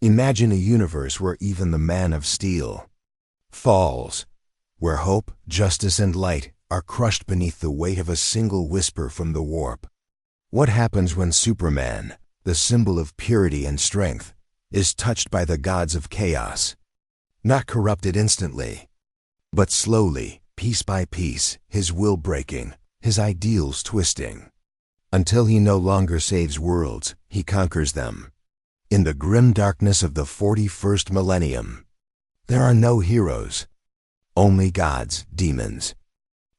Imagine a universe where even the Man of Steel falls, where hope, justice, and light are crushed beneath the weight of a single whisper from the warp. What happens when Superman, the symbol of purity and strength, is touched by the gods of chaos? Not corrupted instantly, but slowly, piece by piece, his will breaking, his ideals twisting. Until he no longer saves worlds, he conquers them. In the grim darkness of the 41st millennium, there are no heroes, only gods, demons,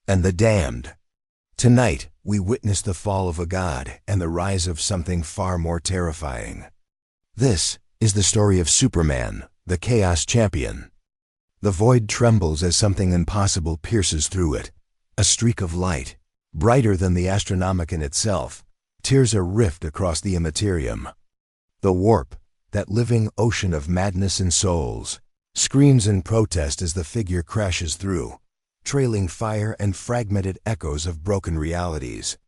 and the damned. Tonight, we witness the fall of a god and the rise of something far more terrifying. This is the story of Superman, the Chaos Champion. The void trembles as something impossible pierces through it. A streak of light, brighter than the Astronomicon itself, tears a rift across the Imperium. The warp, that living ocean of madness and souls, screams in protest as the figure crashes through, trailing fire and fragmented echoes of broken realities.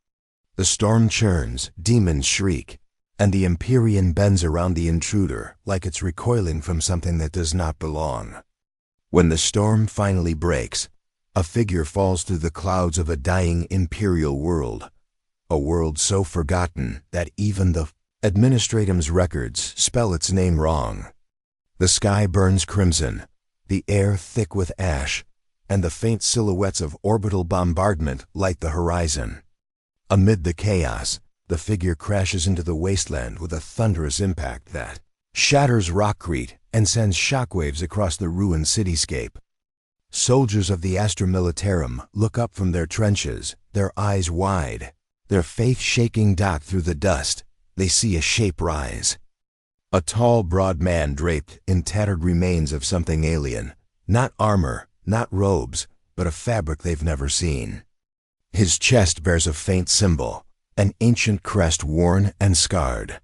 The storm churns, demons shriek, and the Imperium bends around the intruder like it's recoiling from something that does not belong. When the storm finally breaks, a figure falls through the clouds of a dying imperial world, a world so forgotten that even the Administratum's records spell its name wrong. The sky burns crimson, the air thick with ash, and the faint silhouettes of orbital bombardment light the horizon. Amid the chaos, the figure crashes into the wasteland with a thunderous impact that shatters rockcrete and sends shockwaves across the ruined cityscape. Soldiers of the Astra Militarum look up from their trenches, their eyes wide, their faith shaking dot through the dust. They see a shape rise. A tall, broad man draped in tattered remains of something alien. Not armor, not robes, but a fabric they've never seen. His chest bears a faint symbol, an ancient crest worn and scarred.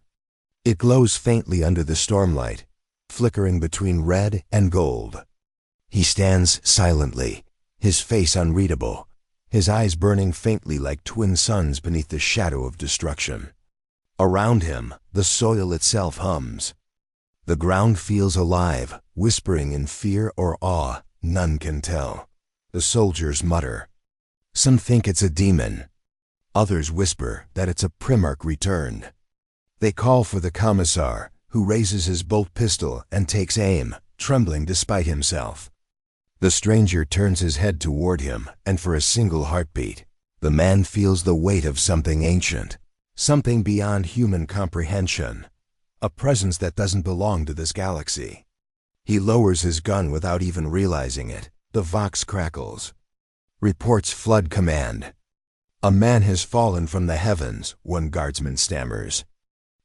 It glows faintly under the stormlight, flickering between red and gold. He stands silently, his face unreadable, his eyes burning faintly like twin suns beneath the shadow of destruction. Around him, the soil itself hums. The ground feels alive, whispering in fear or awe, none can tell. The soldiers mutter. Some think it's a demon. Others whisper that it's a Primarch returned. They call for the commissar, who raises his bolt pistol and takes aim, trembling despite himself. The stranger turns his head toward him, and for a single heartbeat, the man feels the weight of something ancient. Something beyond human comprehension, a presence that doesn't belong to this galaxy. He lowers his gun without even realizing it. The Vox crackles. Reports flood command. A man has fallen from the heavens, one guardsman stammers.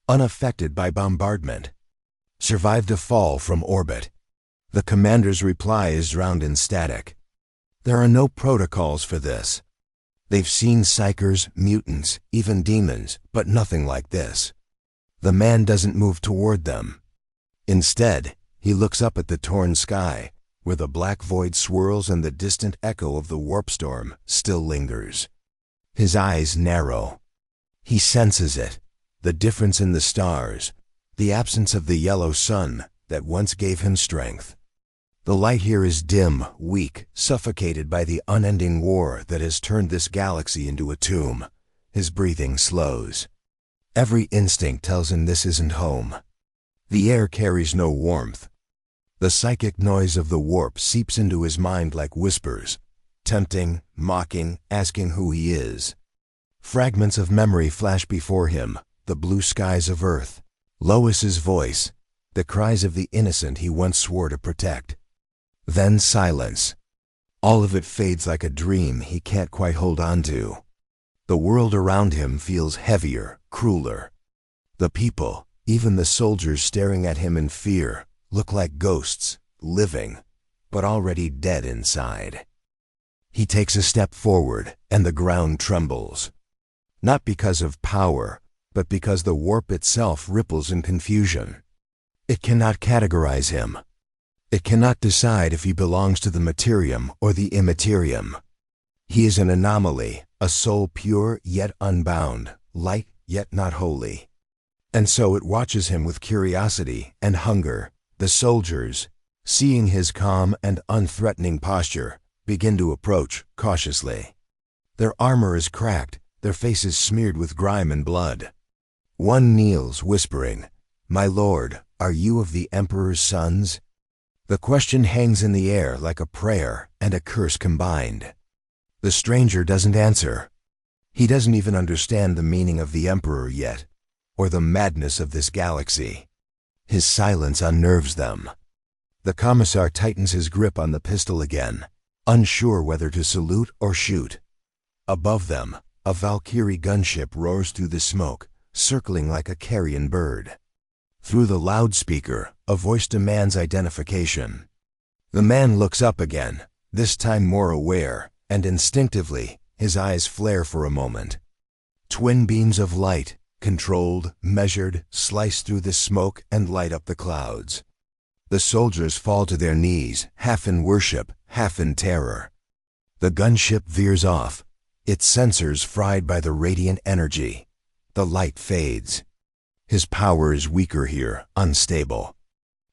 Unaffected by bombardment. Survived a fall from orbit. The commander's reply is drowned in static. There are no protocols for this. They've seen psychers, mutants, even demons, but nothing like this. The man doesn't move toward them. Instead, he looks up at the torn sky, where the black void swirls and the distant echo of the warp storm still lingers. His eyes narrow. He senses it, the difference in the stars, the absence of the yellow sun that once gave him strength. The light here is dim, weak, suffocated by the unending war that has turned this galaxy into a tomb. His breathing slows. Every instinct tells him this isn't home. The air carries no warmth. The psychic noise of the warp seeps into his mind like whispers, tempting, mocking, asking who he is. Fragments of memory flash before him, the blue skies of Earth, Lois's voice, the cries of the innocent he once swore to protect. Then silence. All of it fades like a dream he can't quite hold on to. The world around him feels heavier, crueler. The people, even the soldiers staring at him in fear, look like ghosts, living, but already dead inside. He takes a step forward, and the ground trembles. Not because of power, but because the warp itself ripples in confusion. It cannot categorize him. It cannot decide if he belongs to the Materium or the Immaterium. He is an anomaly, a soul pure yet unbound, light yet not holy. And so it watches him with curiosity and hunger. The soldiers, seeing his calm and unthreatening posture, begin to approach cautiously. Their armor is cracked, their faces smeared with grime and blood. One kneels, whispering, "My lord, are you of the Emperor's sons?" The question hangs in the air like a prayer and a curse combined. The stranger doesn't answer. He doesn't even understand the meaning of the Emperor yet, or the madness of this galaxy. His silence unnerves them. The commissar tightens his grip on the pistol again, unsure whether to salute or shoot. Above them, a Valkyrie gunship roars through the smoke, circling like a carrion bird. Through the loudspeaker, a voice demands identification. The man looks up again, this time more aware, and instinctively, his eyes flare for a moment. Twin beams of light, controlled, measured, slice through the smoke and light up the clouds. The soldiers fall to their knees, half in worship, half in terror. The gunship veers off, its sensors fried by the radiant energy. The light fades. His power is weaker here, unstable.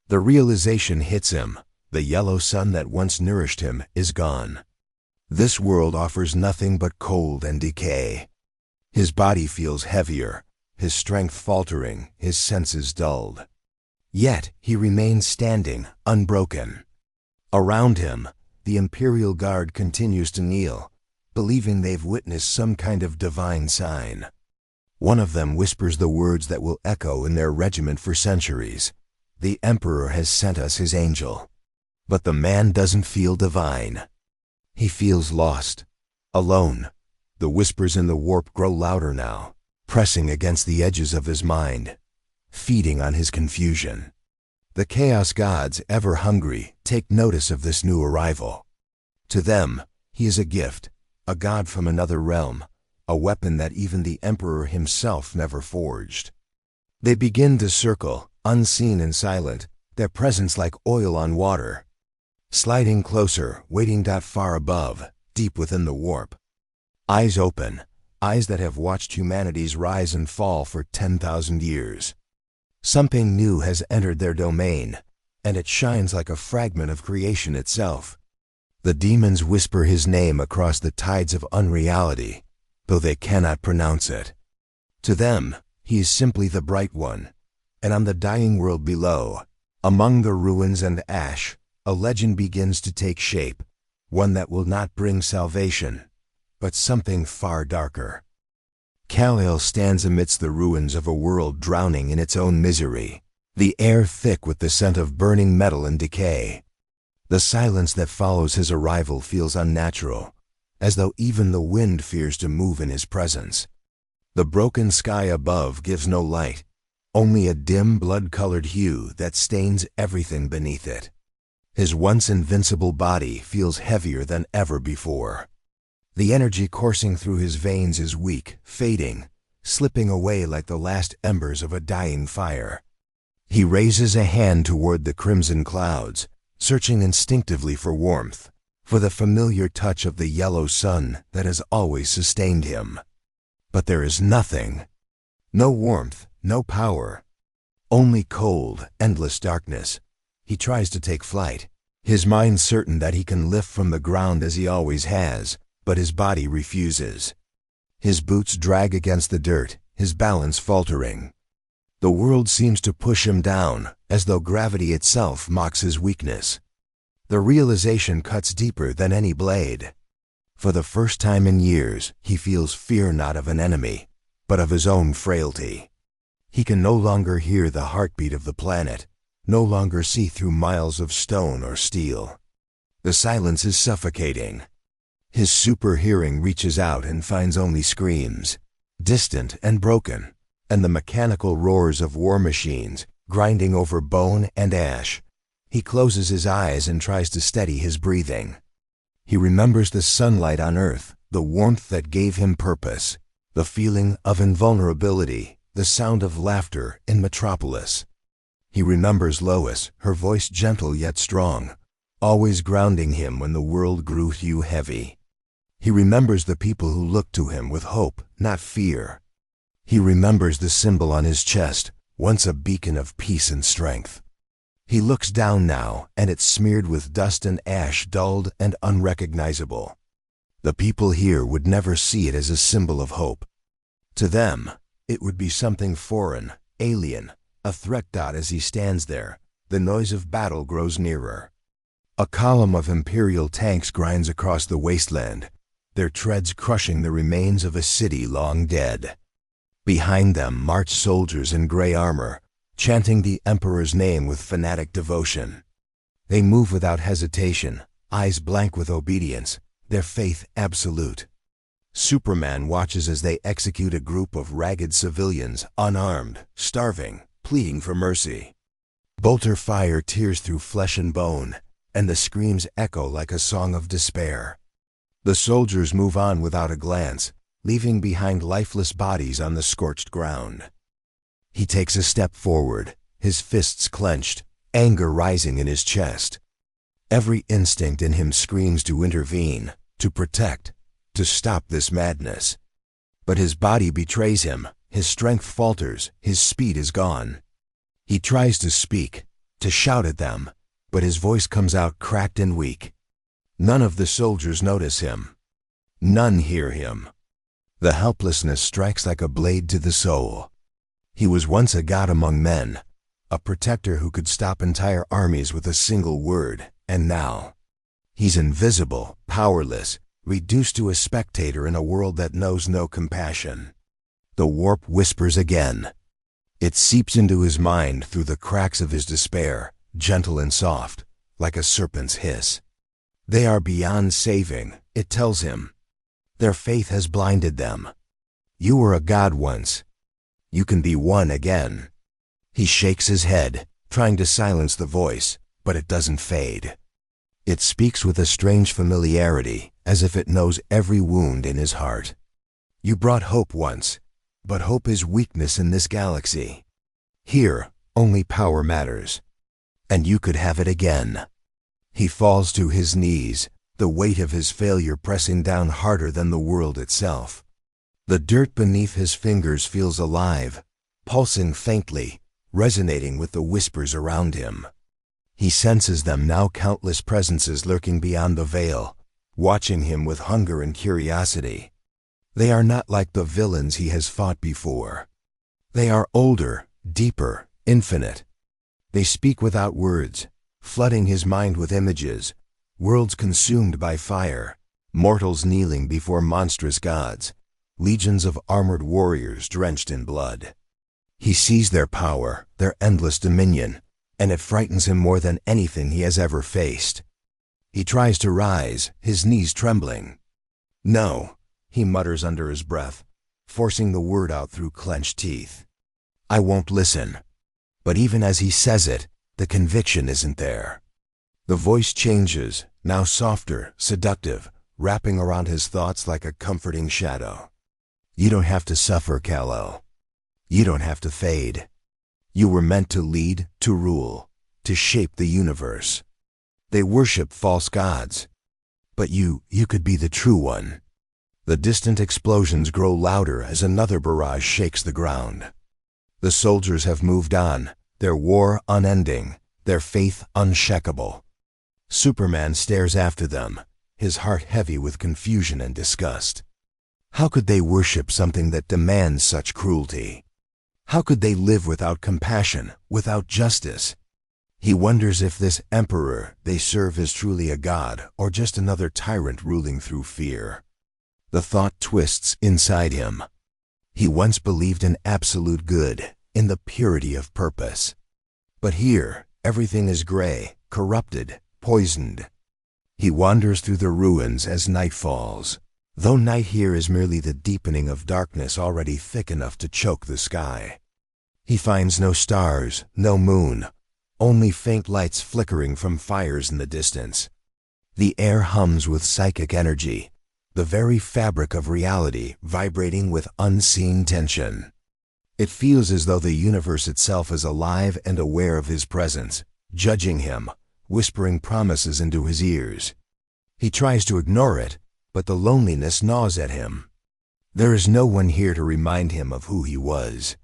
The realization hits him. The yellow sun that once nourished him is gone. This world offers nothing but cold and decay. His body feels heavier, his strength faltering, his senses dulled. Yet he remains standing, unbroken. Around him, the Imperial Guard continues to kneel, believing they've witnessed some kind of divine sign. One of them whispers the words that will echo in their regiment for centuries. "The Emperor has sent us his angel." But the man doesn't feel divine. He feels lost, alone. The whispers in the warp grow louder now, pressing against the edges of his mind, feeding on his confusion. The Chaos Gods, ever hungry, take notice of this new arrival. To them, he is a gift, a god from another realm, a weapon that even the Emperor himself never forged. They begin to circle, unseen and silent, their presence like oil on water. Sliding closer, waiting far above, deep within the warp. Eyes open, eyes that have watched humanity's rise and fall for 10,000 years. Something new has entered their domain, and it shines like a fragment of creation itself. The demons whisper his name across the tides of unreality, though they cannot pronounce it. To them, he is simply the Bright One, and on the dying world below, among the ruins and ash, a legend begins to take shape, one that will not bring salvation, but something far darker. Kal-El stands amidst the ruins of a world drowning in its own misery, the air thick with the scent of burning metal and decay. The silence that follows his arrival feels unnatural, as though even the wind fears to move in his presence. The broken sky above gives no light, only a dim blood-colored hue that stains everything beneath it. His once invincible body feels heavier than ever before. The energy coursing through his veins is weak, fading, slipping away like the last embers of a dying fire. He raises a hand toward the crimson clouds, searching instinctively for warmth, for the familiar touch of the yellow sun that has always sustained him. But there is nothing. No warmth, no power. Only cold, endless darkness. He tries to take flight, his mind certain that he can lift from the ground as he always has, but his body refuses. His boots drag against the dirt, his balance faltering. The world seems to push him down, as though gravity itself mocks his weakness. The realization cuts deeper than any blade. For the first time in years, he feels fear not of an enemy, but of his own frailty. He can no longer hear the heartbeat of the planet, no longer see through miles of stone or steel. The silence is suffocating. His super hearing reaches out and finds only screams, distant and broken, and the mechanical roars of war machines grinding over bone and ash. He closes his eyes and tries to steady his breathing. He remembers the sunlight on Earth, the warmth that gave him purpose, the feeling of invulnerability, the sound of laughter in Metropolis. He remembers Lois, her voice gentle yet strong, always grounding him when the world grew too heavy. He remembers the people who looked to him with hope, not fear. He remembers the symbol on his chest, once a beacon of peace and strength. He looks down now, and it's smeared with dust and ash, dulled and unrecognizable. The people here would never see it as a symbol of hope. To them, it would be something foreign, alien, a threat. As he stands there, the noise of battle grows nearer. A column of Imperial tanks grinds across the wasteland, their treads crushing the remains of a city long dead. Behind them march soldiers in gray armor, chanting the Emperor's name with fanatic devotion. They move without hesitation, eyes blank with obedience, their faith absolute. Superman watches as they execute a group of ragged civilians, unarmed, starving, pleading for mercy. Bolter fire tears through flesh and bone, and the screams echo like a song of despair. The soldiers move on without a glance, leaving behind lifeless bodies on the scorched ground. He takes a step forward, his fists clenched, anger rising in his chest. Every instinct in him screams to intervene, to protect, to stop this madness. But his body betrays him, his strength falters, his speed is gone. He tries to speak, to shout at them, but his voice comes out cracked and weak. None of the soldiers notice him. None hear him. The helplessness strikes like a blade to the soul. He was once a god among men, a protector who could stop entire armies with a single word, and now he's invisible, powerless, reduced to a spectator in a world that knows no compassion. The warp whispers again. It seeps into his mind through the cracks of his despair, gentle and soft, like a serpent's hiss. They are beyond saving, it tells him. Their faith has blinded them. You were a god once. You can be one again. He shakes his head, trying to silence the voice, but it doesn't fade. It speaks with a strange familiarity, as if it knows every wound in his heart. You brought hope once, but hope is weakness in this galaxy. Here, only power matters. And you could have it again. He falls to his knees, the weight of his failure pressing down harder than the world itself. The dirt beneath his fingers feels alive, pulsing faintly, resonating with the whispers around him. He senses them now, countless presences lurking beyond the veil, watching him with hunger and curiosity. They are not like the villains he has fought before. They are older, deeper, infinite. They speak without words, flooding his mind with images, worlds consumed by fire, mortals kneeling before monstrous gods, legions of armored warriors drenched in blood. He sees their power, their endless dominion, and it frightens him more than anything he has ever faced. He tries to rise, his knees trembling. No, he mutters under his breath, forcing the word out through clenched teeth. I won't listen. But even as he says it, the conviction isn't there. The voice changes, now softer, seductive, wrapping around his thoughts like a comforting shadow. You don't have to suffer, Kal-El. You don't have to fade. You were meant to lead, to rule, to shape the universe. They worship false gods. But you could be the true one. The distant explosions grow louder as another barrage shakes the ground. The soldiers have moved on, their war unending, their faith unshakable. Superman stares after them, his heart heavy with confusion and disgust. How could they worship something that demands such cruelty? How could they live without compassion, without justice? He wonders if this emperor they serve is truly a god or just another tyrant ruling through fear. The thought twists inside him. He once believed in absolute good, in the purity of purpose. But here, everything is gray, corrupted, poisoned. He wanders through the ruins as night falls, though night here is merely the deepening of darkness already thick enough to choke the sky. He finds no stars, no moon, only faint lights flickering from fires in the distance. The air hums with psychic energy, the very fabric of reality vibrating with unseen tension. It feels as though the universe itself is alive and aware of his presence, judging him, whispering promises into his ears. He tries to ignore it, but the loneliness gnaws at him. There is no one here to remind him of who he was.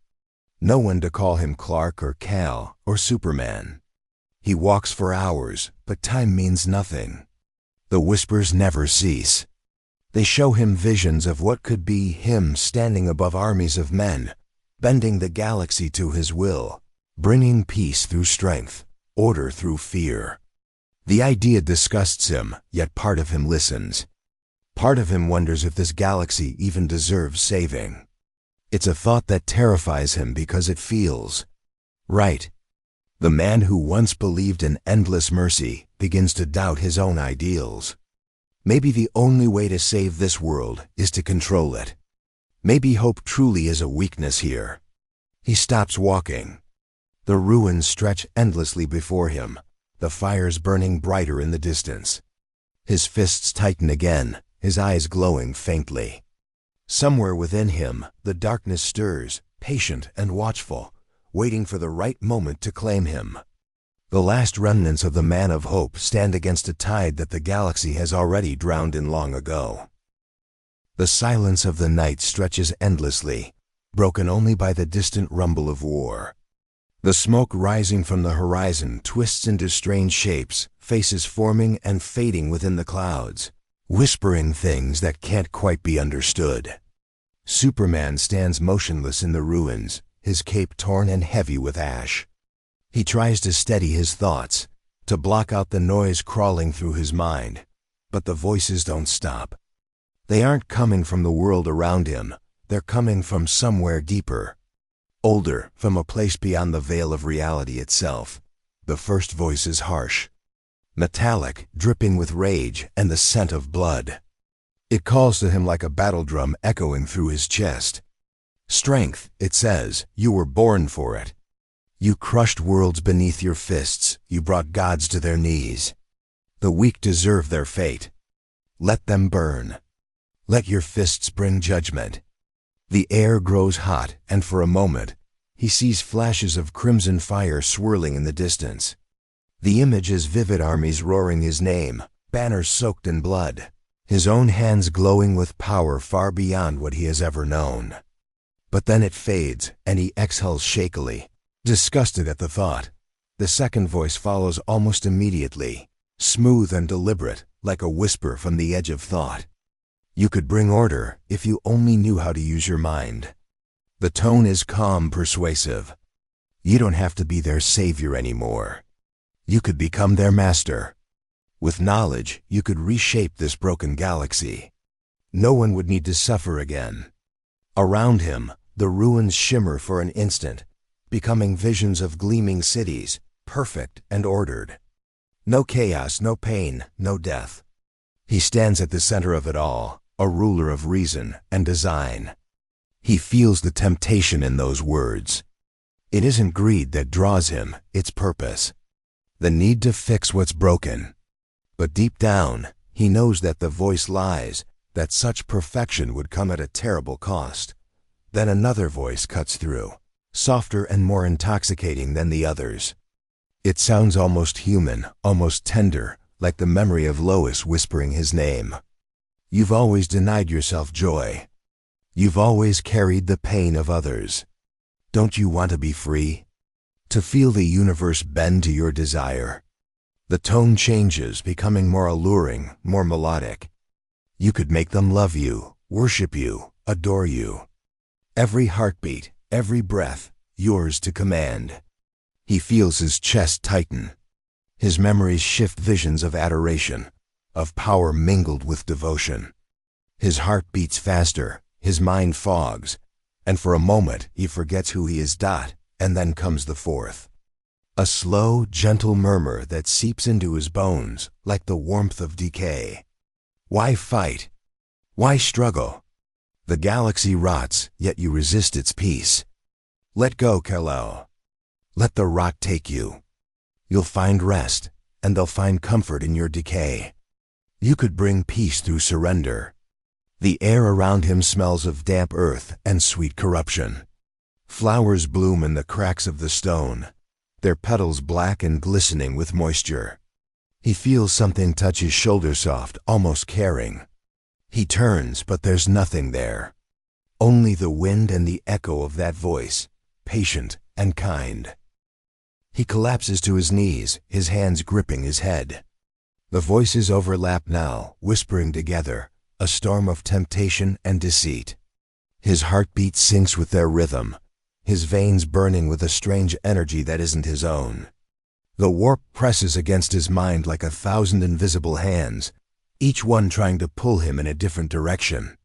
No one to call him Clark or Cal or Superman. He walks for hours, but time means nothing. The whispers never cease. They show him visions of what could be him standing above armies of men, bending the galaxy to his will, bringing peace through strength, order through fear. The idea disgusts him, yet part of him listens. Part of him wonders if this galaxy even deserves saving. It's a thought that terrifies him because it feels right. The man who once believed in endless mercy begins to doubt his own ideals. Maybe the only way to save this world is to control it. Maybe hope truly is a weakness here. He stops walking. The ruins stretch endlessly before him, the fires burning brighter in the distance. His fists tighten again, his eyes glowing faintly. Somewhere within him, the darkness stirs, patient and watchful, waiting for the right moment to claim him. The last remnants of the man of hope stand against a tide that the galaxy has already drowned in long ago. The silence of the night stretches endlessly, broken only by the distant rumble of war. The smoke rising from the horizon twists into strange shapes, faces forming and fading within the clouds, whispering things that can't quite be understood. Superman stands motionless in the ruins, his cape torn and heavy with ash. He tries to steady his thoughts, to block out the noise crawling through his mind, but the voices don't stop. They aren't coming from the world around him, they're coming from somewhere deeper. Older, from a place beyond the veil of reality itself. The first voice is harsh, metallic, dripping with rage and the scent of blood. It calls to him like a battle drum echoing through his chest. Strength, it says, you were born for it. You crushed worlds beneath your fists, you brought gods to their knees. The weak deserve their fate. Let them burn. Let your fists bring judgment. The air grows hot, and for a moment, he sees flashes of crimson fire swirling in the distance. The image is vivid, armies roaring his name, banners soaked in blood, his own hands glowing with power far beyond what he has ever known. But then it fades, and he exhales shakily, disgusted at the thought. The second voice follows almost immediately, smooth and deliberate, like a whisper from the edge of thought. You could bring order if you only knew how to use your mind. The tone is calm, persuasive. You don't have to be their savior anymore. You could become their master. With knowledge, you could reshape this broken galaxy. No one would need to suffer again. Around him, the ruins shimmer for an instant, becoming visions of gleaming cities, perfect and ordered. No chaos, no pain, no death. He stands at the center of it all, a ruler of reason and design. He feels the temptation in those words. It isn't greed that draws him, it's purpose. The need to fix what's broken. But deep down, he knows that the voice lies, that such perfection would come at a terrible cost. Then another voice cuts through, softer and more intoxicating than the others. It sounds almost human, almost tender, like the memory of Lois whispering his name. You've always denied yourself joy. You've always carried the pain of others. Don't you want to be free? To feel the universe bend to your desire? The tone changes, becoming more alluring, more melodic. You could make them love you, worship you, adore you. Every heartbeat, every breath, yours to command. He feels his chest tighten. His memories shift, visions of adoration, of power mingled with devotion. His heart beats faster, his mind fogs, and for a moment he forgets who he is. And then comes the fourth. A slow, gentle murmur that seeps into his bones like the warmth of decay. Why fight? Why struggle? The galaxy rots, yet you resist its peace. Let go, Kal-El. Let the rot take you. You'll find rest, and they'll find comfort in your decay. You could bring peace through surrender. The air around him smells of damp earth and sweet corruption. Flowers bloom in the cracks of the stone, their petals black and glistening with moisture. He feels something touch his shoulder, soft, almost caring. He turns, but there's nothing there. Only the wind and the echo of that voice, patient and kind. He collapses to his knees, his hands gripping his head. The voices overlap now, whispering together, a storm of temptation and deceit. His heartbeat syncs with their rhythm, his veins burning with a strange energy that isn't his own. The warp presses against his mind like 1,000 invisible hands, each one trying to pull him in a different direction.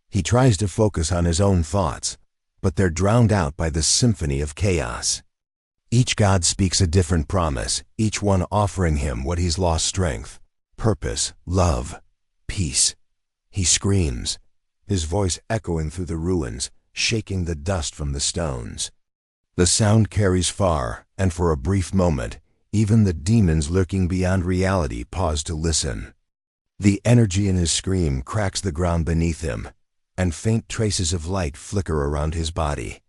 He tries to focus on his own thoughts, but they're drowned out by the symphony of chaos. Each god speaks a different promise, each one offering him what he's lost: strength, purpose, love, peace. He screams, his voice echoing through the ruins, shaking the dust from the stones. The sound carries far, and for a brief moment, even the demons lurking beyond reality pause to listen. The energy in his scream cracks the ground beneath him, and faint traces of light flicker around his body.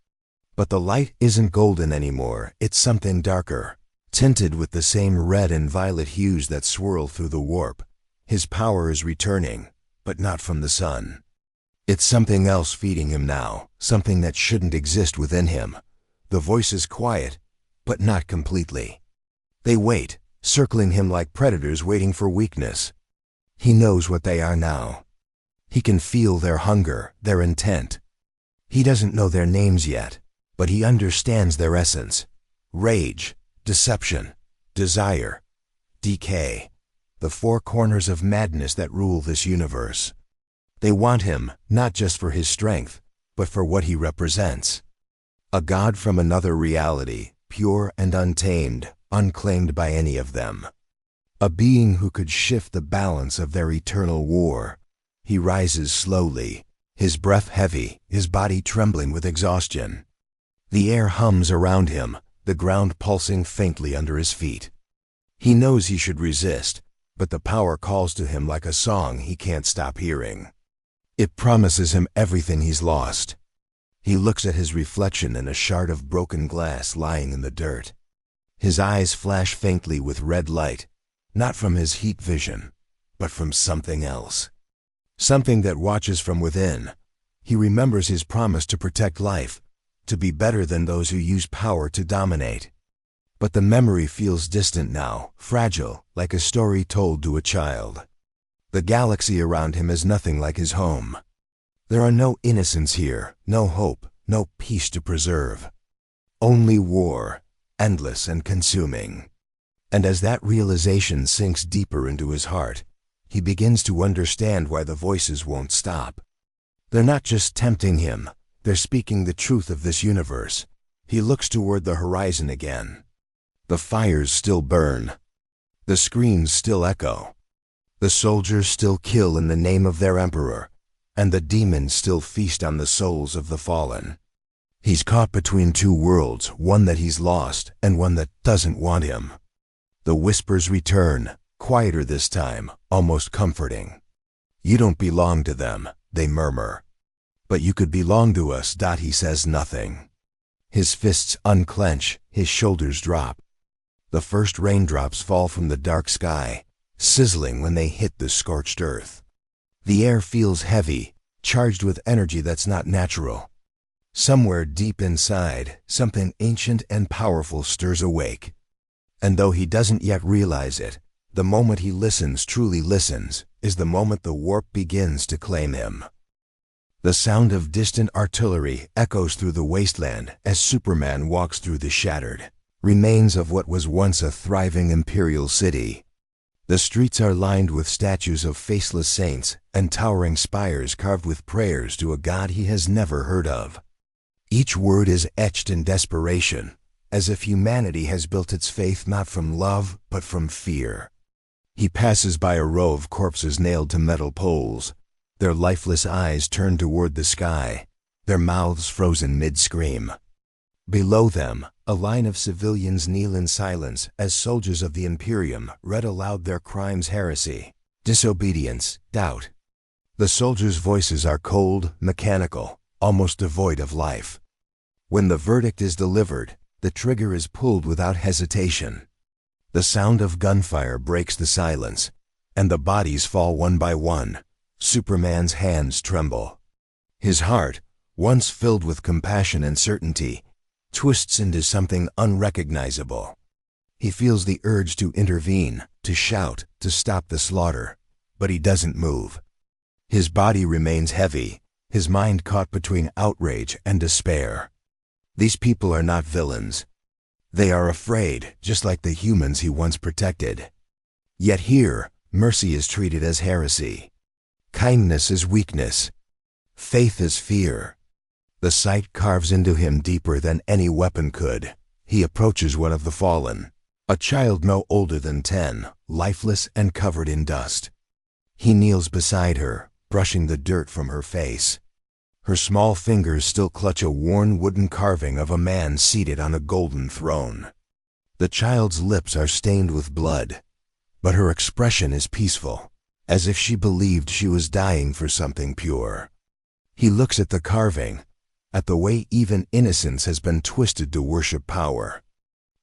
But the light isn't golden anymore, it's something darker, tinted with the same red and violet hues that swirl through the warp. His power is returning, but not from the sun. It's something else feeding him now, something that shouldn't exist within him. The voice is quiet, but not completely. They wait, circling him like predators waiting for weakness. He knows what they are now. He can feel their hunger, their intent. He doesn't know their names yet, but he understands their essence: rage, deception, desire, decay, the four corners of madness that rule this universe. They want him, not just for his strength, but for what he represents. A god from another reality, pure and untamed, unclaimed by any of them. A being who could shift the balance of their eternal war. He rises slowly, his breath heavy, his body trembling with exhaustion. The air hums around him, the ground pulsing faintly under his feet. He knows he should resist, but the power calls to him like a song he can't stop hearing. It promises him everything he's lost. He looks at his reflection in a shard of broken glass lying in the dirt. His eyes flash faintly with red light, not from his heat vision, but from something else. Something that watches from within. He remembers his promise to protect life, to be better than those who use power to dominate. But the memory feels distant now, fragile, like a story told to a child. The galaxy around him is nothing like his home. There are no innocents here, no hope, no peace to preserve. Only war, endless and consuming. And as that realization sinks deeper into his heart, he begins to understand why the voices won't stop. They're not just tempting him, they're speaking the truth of this universe. He looks toward the horizon again. The fires still burn. The screams still echo. The soldiers still kill in the name of their emperor, and the demons still feast on the souls of the fallen. He's caught between two worlds, one that he's lost and one that doesn't want him. The whispers return, quieter this time, almost comforting. You don't belong to them, they murmur. But you could belong to us. He says nothing. His fists unclench, his shoulders drop. The first raindrops fall from the dark sky, sizzling when they hit the scorched earth. The air feels heavy, charged with energy that's not natural. Somewhere deep inside, something ancient and powerful stirs awake. And though he doesn't yet realize it, the moment he listens, truly listens, is the moment the warp begins to claim him. The sound of distant artillery echoes through the wasteland as Superman walks through the shattered remains of what was once a thriving imperial city. The streets are lined with statues of faceless saints and towering spires carved with prayers to a god he has never heard of. Each word is etched in desperation, as if humanity has built its faith not from love but from fear. He passes by a row of corpses nailed to metal poles, their lifeless eyes turned toward the sky, their mouths frozen mid-scream. Below them, a line of civilians kneel in silence as soldiers of the Imperium read aloud their crimes: heresy, disobedience, doubt. The soldiers' voices are cold, mechanical, almost devoid of life. When the verdict is delivered, the trigger is pulled without hesitation. The sound of gunfire breaks the silence, and the bodies fall one by one. Superman's hands tremble. His heart, once filled with compassion and certainty, twists into something unrecognizable. He feels the urge to intervene, to shout, to stop the slaughter, but he doesn't move. His body remains heavy, his mind caught between outrage and despair. These people are not villains. They are afraid, just like the humans he once protected. Yet here, mercy is treated as heresy. Kindness is weakness. Faith is fear. The sight carves into him deeper than any weapon could. He approaches one of the fallen, a child no older than 10, lifeless and covered in dust. He kneels beside her, brushing the dirt from her face. Her small fingers still clutch a worn wooden carving of a man seated on a golden throne. The child's lips are stained with blood, but her expression is peaceful, as if she believed she was dying for something pure. He looks at the carving, at the way even innocence has been twisted to worship power.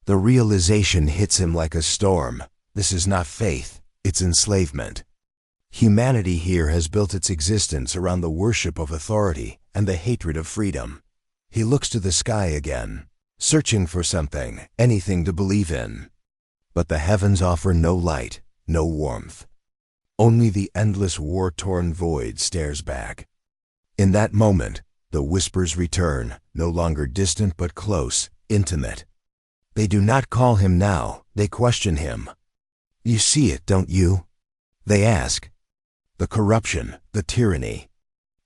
The realization hits him like a storm. This is not faith, it's enslavement. Humanity here has built its existence around the worship of authority and the hatred of freedom. He looks to the sky again, searching for something, anything to believe in. But the heavens offer no light, no warmth. Only the endless war-torn void stares back. In that moment, the whispers return, no longer distant but close, intimate. They do not call him now, they question him. You see it, don't you? They ask. The corruption, the tyranny.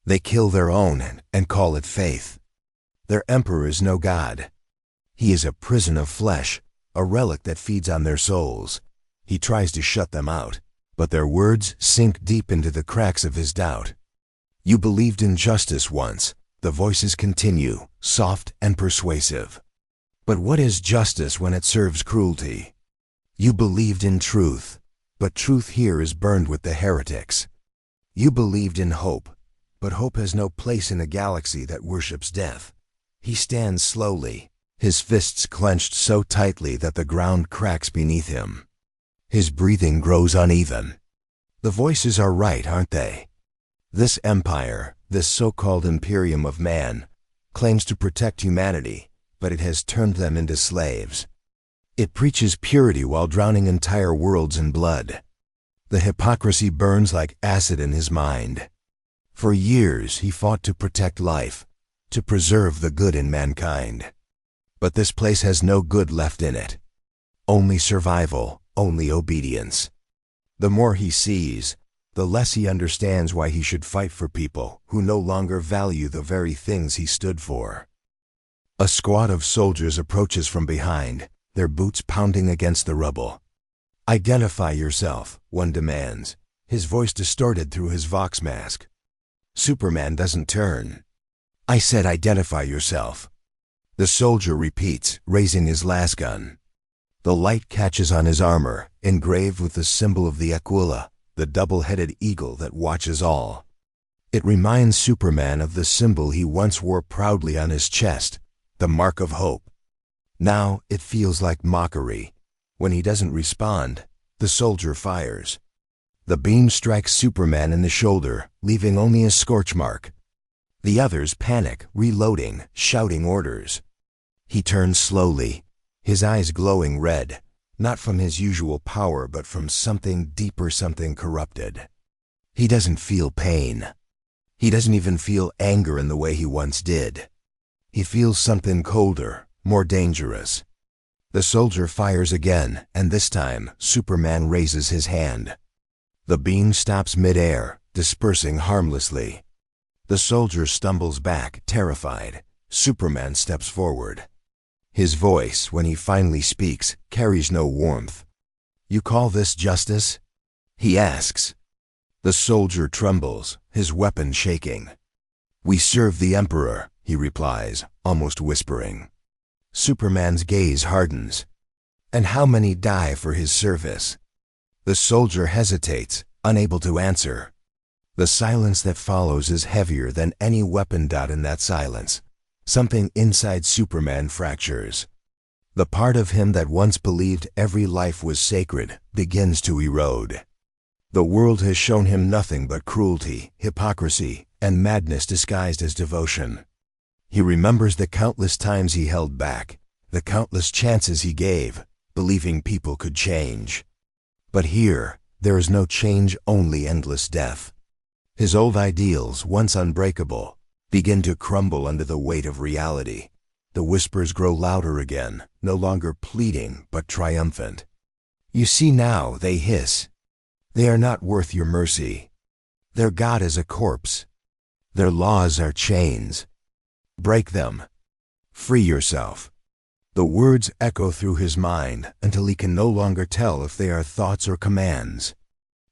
They kill their own and call it faith. Their emperor is no god. He is a prison of flesh, a relic that feeds on their souls. He tries to shut them out, but their words sink deep into the cracks of his doubt. You believed in justice once, the voices continue, soft and persuasive. But what is justice when it serves cruelty? You believed in truth, but truth here is burned with the heretics. You believed in hope, but hope has no place in a galaxy that worships death. He stands slowly, his fists clenched so tightly that the ground cracks beneath him. His breathing grows uneven. The voices are right, aren't they? This empire, this so-called Imperium of man, claims to protect humanity, but it has turned them into slaves. It preaches purity while drowning entire worlds in blood. The hypocrisy burns like acid in his mind. For years he fought to protect life, to preserve the good in mankind. But this place has no good left in it. Only survival, only obedience. The more he sees, the less he understands why he should fight for people who no longer value the very things he stood for. A squad of soldiers approaches from behind, their boots pounding against the rubble. Identify yourself, one demands, his voice distorted through his Vox mask. Superman doesn't turn. I said identify yourself. The soldier repeats, raising his lasgun. The light catches on his armor, engraved with the symbol of the Aquila, the double-headed eagle that watches all. It reminds Superman of the symbol he once wore proudly on his chest, the mark of hope. Now it feels like mockery. When he doesn't respond, the soldier fires. The beam strikes Superman in the shoulder, leaving only a scorch mark. The others panic, reloading, shouting orders. He turns slowly, his eyes glowing red, not from his usual power but from something deeper, something corrupted. He doesn't feel pain. He doesn't even feel anger in the way he once did. He feels something colder, more dangerous. The soldier fires again, and this time, Superman raises his hand. The beam stops mid-air, dispersing harmlessly. The soldier stumbles back, terrified. Superman steps forward. His voice, when he finally speaks, carries no warmth. You call this justice? He asks. The soldier trembles, his weapon shaking. We serve the Emperor, he replies, almost whispering. Superman's gaze hardens. And how many die for his service? The soldier hesitates, unable to answer. The silence that follows is heavier than any weapon. In that silence, something inside Superman fractures. The part of him that once believed every life was sacred begins to erode. The world has shown him nothing but cruelty, hypocrisy, and madness disguised as devotion. He remembers the countless times he held back, the countless chances he gave, believing people could change. But here, there is no change, only endless death. His old ideals, once unbreakable, begin to crumble under the weight of reality. The whispers grow louder again, no longer pleading but triumphant. You see now, they hiss. They are not worth your mercy. Their God is a corpse. Their laws are chains. Break them. Free yourself. The words echo through his mind until he can no longer tell if they are thoughts or commands.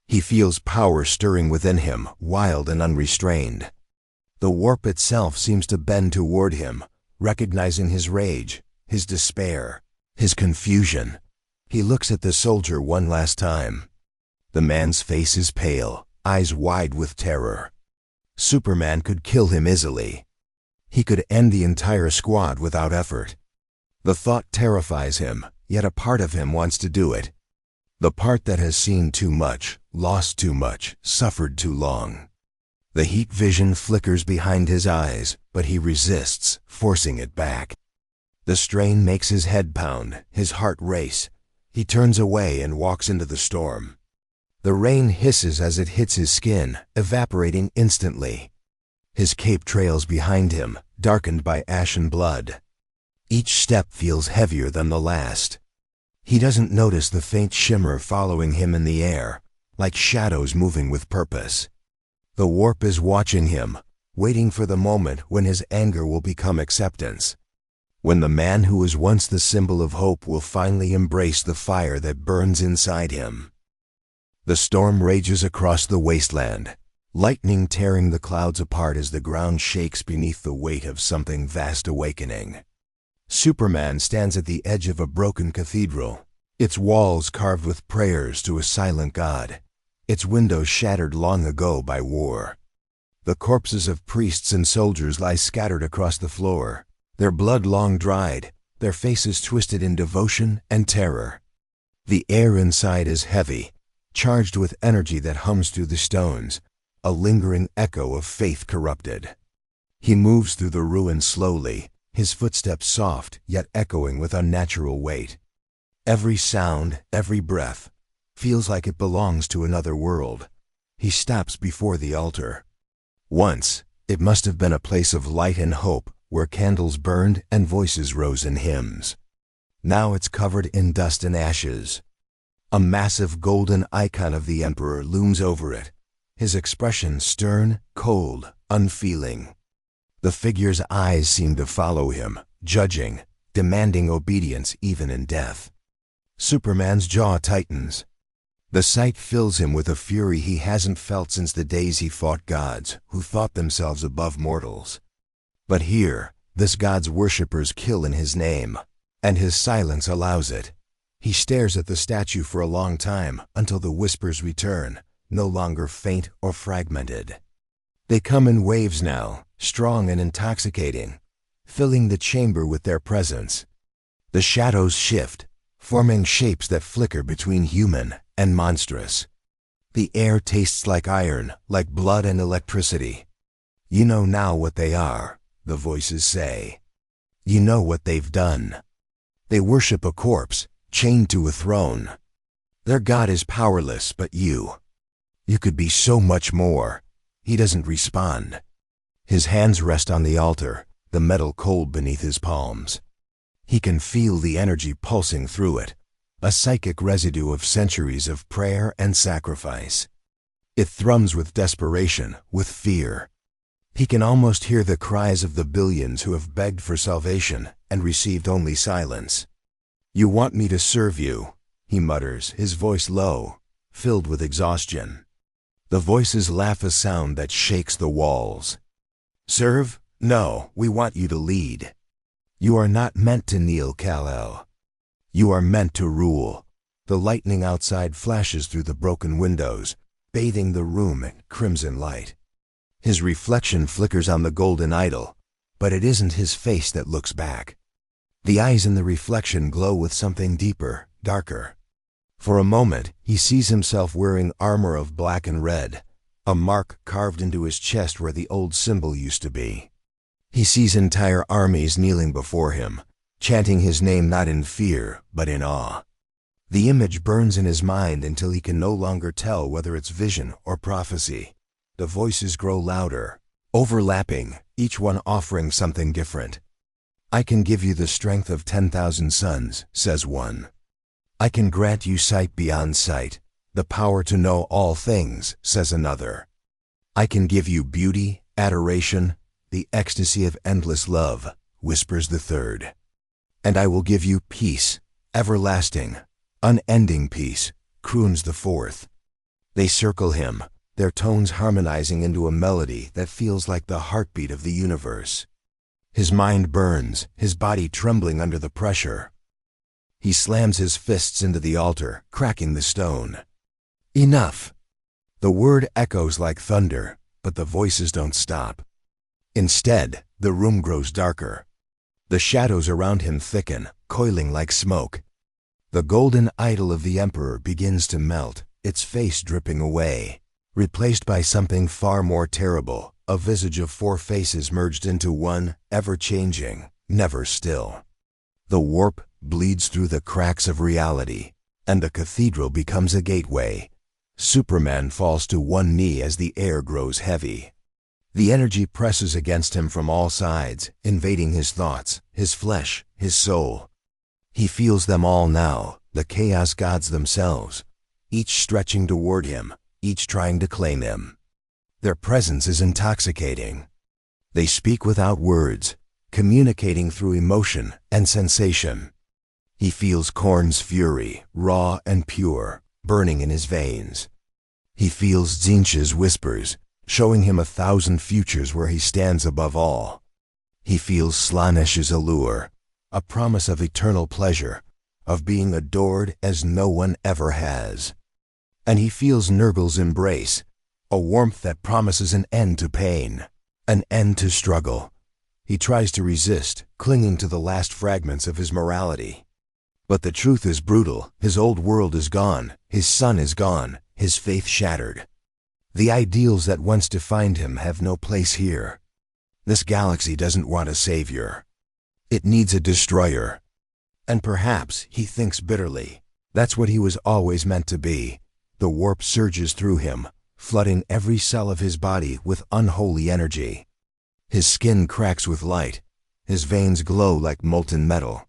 He feels power stirring within him, wild and unrestrained. The warp itself seems to bend toward him, recognizing his rage, his despair, his confusion. He looks at the soldier one last time. The man's face is pale, eyes wide with terror. Superman could kill him easily. He could end the entire squad without effort. The thought terrifies him, yet a part of him wants to do it. The part that has seen too much, lost too much, suffered too long. The heat vision flickers behind his eyes, but he resists, forcing it back. The strain makes his head pound, his heart race. He turns away and walks into the storm. The rain hisses as it hits his skin, evaporating instantly. His cape trails behind him, darkened by ashen blood. Each step feels heavier than the last. He doesn't notice the faint shimmer following him in the air, like shadows moving with purpose. The warp is watching him, waiting for the moment when his anger will become acceptance. When the man who was once the symbol of hope will finally embrace the fire that burns inside him. The storm rages across the wasteland, lightning tearing the clouds apart as the ground shakes beneath the weight of something vast awakening. Superman stands at the edge of a broken cathedral, its walls carved with prayers to a silent God, its windows shattered long ago by war. The corpses of priests and soldiers lie scattered across the floor, their blood long dried, their faces twisted in devotion and terror. The air inside is heavy, charged with energy that hums through the stones, a lingering echo of faith corrupted. He moves through the ruins slowly, his footsteps soft yet echoing with unnatural weight. Every sound, every breath, feels like it belongs to another world. He stops before the altar. Once, it must have been a place of light and hope, where candles burned and voices rose in hymns. Now it's covered in dust and ashes. A massive golden icon of the Emperor looms over it, his expression stern, cold, unfeeling. The figure's eyes seem to follow him, judging, demanding obedience even in death. Superman's jaw tightens. The sight fills him with a fury he hasn't felt since the days he fought gods who thought themselves above mortals. But here, this god's worshippers kill in his name, and his silence allows it. He stares at the statue for a long time until the whispers return, no longer faint or fragmented. They come in waves now, strong and intoxicating, filling the chamber with their presence. The shadows shift, forming shapes that flicker between human and monstrous. The air tastes like iron, like blood and electricity. You know now what they are, the voices say. You know what they've done. They worship a corpse, chained to a throne. Their God is powerless, but you could be so much more. He doesn't respond. His hands rest on the altar, the metal cold beneath his palms. He can feel the energy pulsing through it, a psychic residue of centuries of prayer and sacrifice. It thrums with desperation, with fear. He can almost hear the cries of the billions who have begged for salvation and received only silence. "You want me to serve you," he mutters, his voice low, filled with exhaustion. The voices laugh a sound that shakes the walls. "Serve? No, we want you to lead. You are not meant to kneel, Kal-El. You are meant to rule." The lightning outside flashes through the broken windows, bathing the room in crimson light. His reflection flickers on the golden idol, but it isn't his face that looks back. The eyes in the reflection glow with something deeper, darker. For a moment, he sees himself wearing armor of black and red, a mark carved into his chest where the old symbol used to be. He sees entire armies kneeling before him, chanting his name not in fear, but in awe. The image burns in his mind until he can no longer tell whether it's vision or prophecy. The voices grow louder, overlapping, each one offering something different. "I can give you the strength of 10,000 suns," says one. "I can grant you sight beyond sight, the power to know all things," says another. "I can give you beauty, adoration, the ecstasy of endless love," whispers the third. "And I will give you peace, everlasting, unending peace," croons the fourth. They circle him, their tones harmonizing into a melody that feels like the heartbeat of the universe. His mind burns, his body trembling under the pressure. He slams his fists into the altar, cracking the stone. "Enough!" The word echoes like thunder, but the voices don't stop. Instead, the room grows darker. The shadows around him thicken, coiling like smoke. The golden idol of the emperor begins to melt, its face dripping away, replaced by something far more terrible, a visage of four faces merged into one, ever-changing, never still. The warp bleeds through the cracks of reality, and the cathedral becomes a gateway. Superman falls to one knee as the air grows heavy. The energy presses against him from all sides, invading his thoughts, his flesh, his soul. He feels them all now, the chaos gods themselves, each stretching toward him, each trying to claim him. Their presence is intoxicating. They speak without words, communicating through emotion and sensation. He feels Korn's fury, raw and pure, burning in his veins. He feels Tzeentch's whispers, showing him 1,000 futures where he stands above all. He feels Slaanesh's allure, a promise of eternal pleasure, of being adored as no one ever has. And he feels Nurgle's embrace, a warmth that promises an end to pain, an end to struggle. He tries to resist, clinging to the last fragments of his morality. But the truth is brutal. His old world is gone, his sun is gone, his faith shattered. The ideals that once defined him have no place here. This galaxy doesn't want a savior. It needs a destroyer. And perhaps, he thinks bitterly, that's what he was always meant to be. The warp surges through him, flooding every cell of his body with unholy energy. His skin cracks with light. His veins glow like molten metal.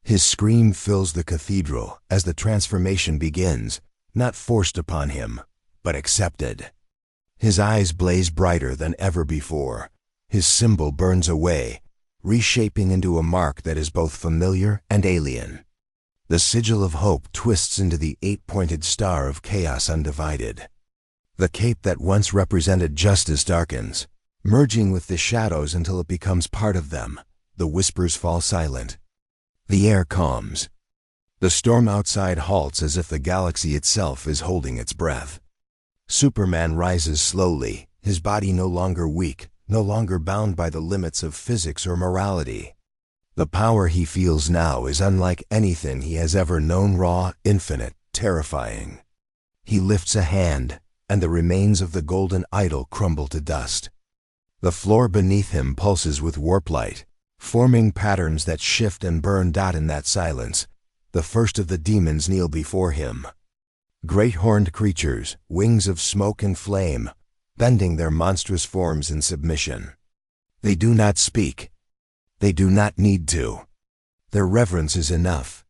His scream fills the cathedral as the transformation begins, not forced upon him, but accepted. His eyes blaze brighter than ever before. His symbol burns away, reshaping into a mark that is both familiar and alien. The sigil of hope twists into the 8-pointed star of chaos undivided. The cape that once represented justice darkens, merging with the shadows until it becomes part of them. The whispers fall silent. The air calms. The storm outside halts as if the galaxy itself is holding its breath. Superman rises slowly, his body no longer weak, no longer bound by the limits of physics or morality. The power he feels now is unlike anything he has ever known, raw, infinite, terrifying. He lifts a hand, and the remains of the golden idol crumble to dust. The floor beneath him pulses with warp light, forming patterns that shift and burn. In that silence, the first of the demons kneel before him. Great horned creatures, wings of smoke and flame, bending their monstrous forms in submission. They do not speak. They do not need to. Their reverence is enough.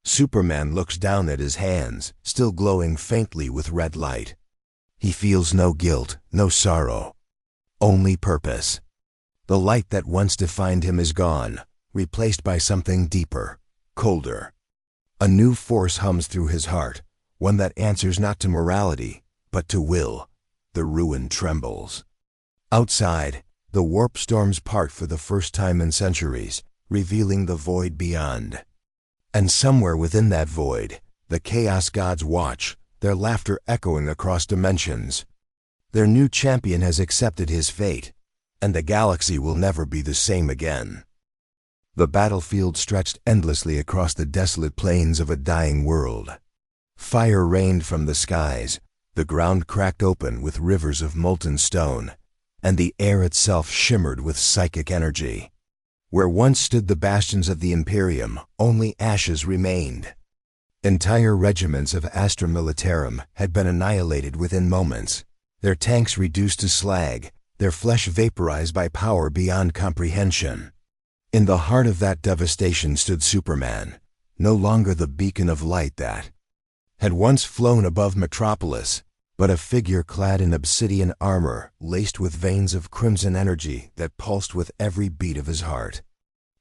Superman looks down at his hands, still glowing faintly with red light. He feels no guilt, no sorrow, only purpose. The light that once defined him is gone, replaced by something deeper, colder. A new force hums through his heart, one that answers not to morality, but to will. The ruin trembles. Outside, the warp storms part for the first time in centuries, revealing the void beyond. And somewhere within that void, the chaos gods watch, their laughter echoing across dimensions. Their new champion has accepted his fate, and the galaxy will never be the same again. The battlefield stretched endlessly across the desolate plains of a dying world. Fire rained from the skies, the ground cracked open with rivers of molten stone, and the air itself shimmered with psychic energy. Where once stood the bastions of the Imperium, only ashes remained. Entire regiments of Astra Militarum had been annihilated within moments, their tanks reduced to slag, their flesh vaporized by power beyond comprehension. In the heart of that devastation stood Superman, no longer the beacon of light that had once flown above Metropolis, but a figure clad in obsidian armor, laced with veins of crimson energy that pulsed with every beat of his heart.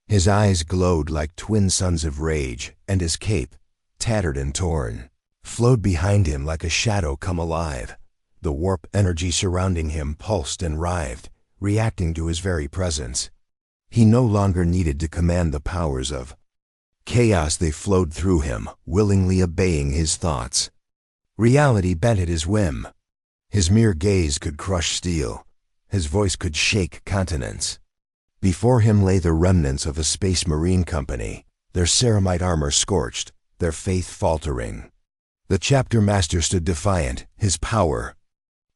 His eyes glowed like twin suns of rage, and his cape, tattered and torn, flowed behind him like a shadow come alive. The warp energy surrounding him pulsed and writhed, reacting to his very presence. He no longer needed to command the powers of chaos. They flowed through him, willingly obeying his thoughts. Reality bent at his whim. His mere gaze could crush steel. His voice could shake continents. Before him lay the remnants of a space marine company, their ceramite armor scorched, their faith faltering. The chapter master stood defiant, his power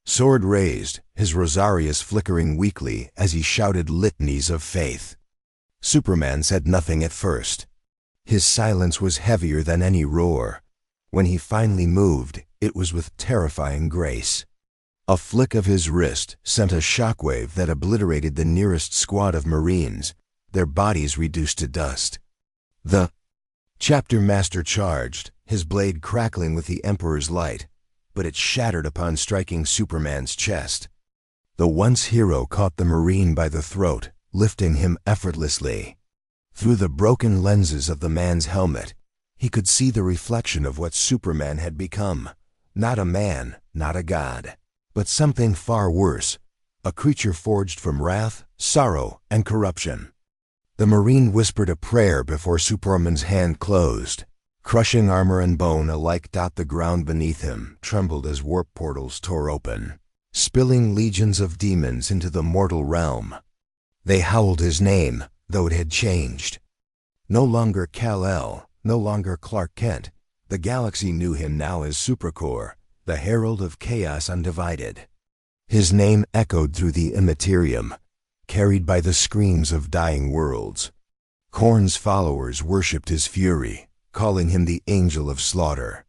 sword raised, his rosarius flickering weakly as he shouted litanies of faith. Superman said nothing at first. His silence was heavier than any roar. When he finally moved, it was with terrifying grace. A flick of his wrist sent a shockwave that obliterated the nearest squad of Marines, their bodies reduced to dust. The chapter master charged, his blade crackling with the Emperor's light, but it shattered upon striking Superman's chest. The once hero caught the Marine by the throat, lifting him effortlessly. Through the broken lenses of the man's helmet, he could see the reflection of what Superman had become. Not a man, not a god, but something far worse, a creature forged from wrath, sorrow, and corruption. The Marine whispered a prayer before Superman's hand closed. Crushing armor and bone alike. The ground beneath him trembled as warp portals tore open, spilling legions of demons into the mortal realm. They howled his name, though it had changed. No longer Kal-El, no longer Clark Kent. The galaxy knew him now as Supracore, the herald of chaos undivided. His name echoed through the Imperium, carried by the screams of dying worlds. Khorne's followers worshipped his fury, calling him the Angel of Slaughter.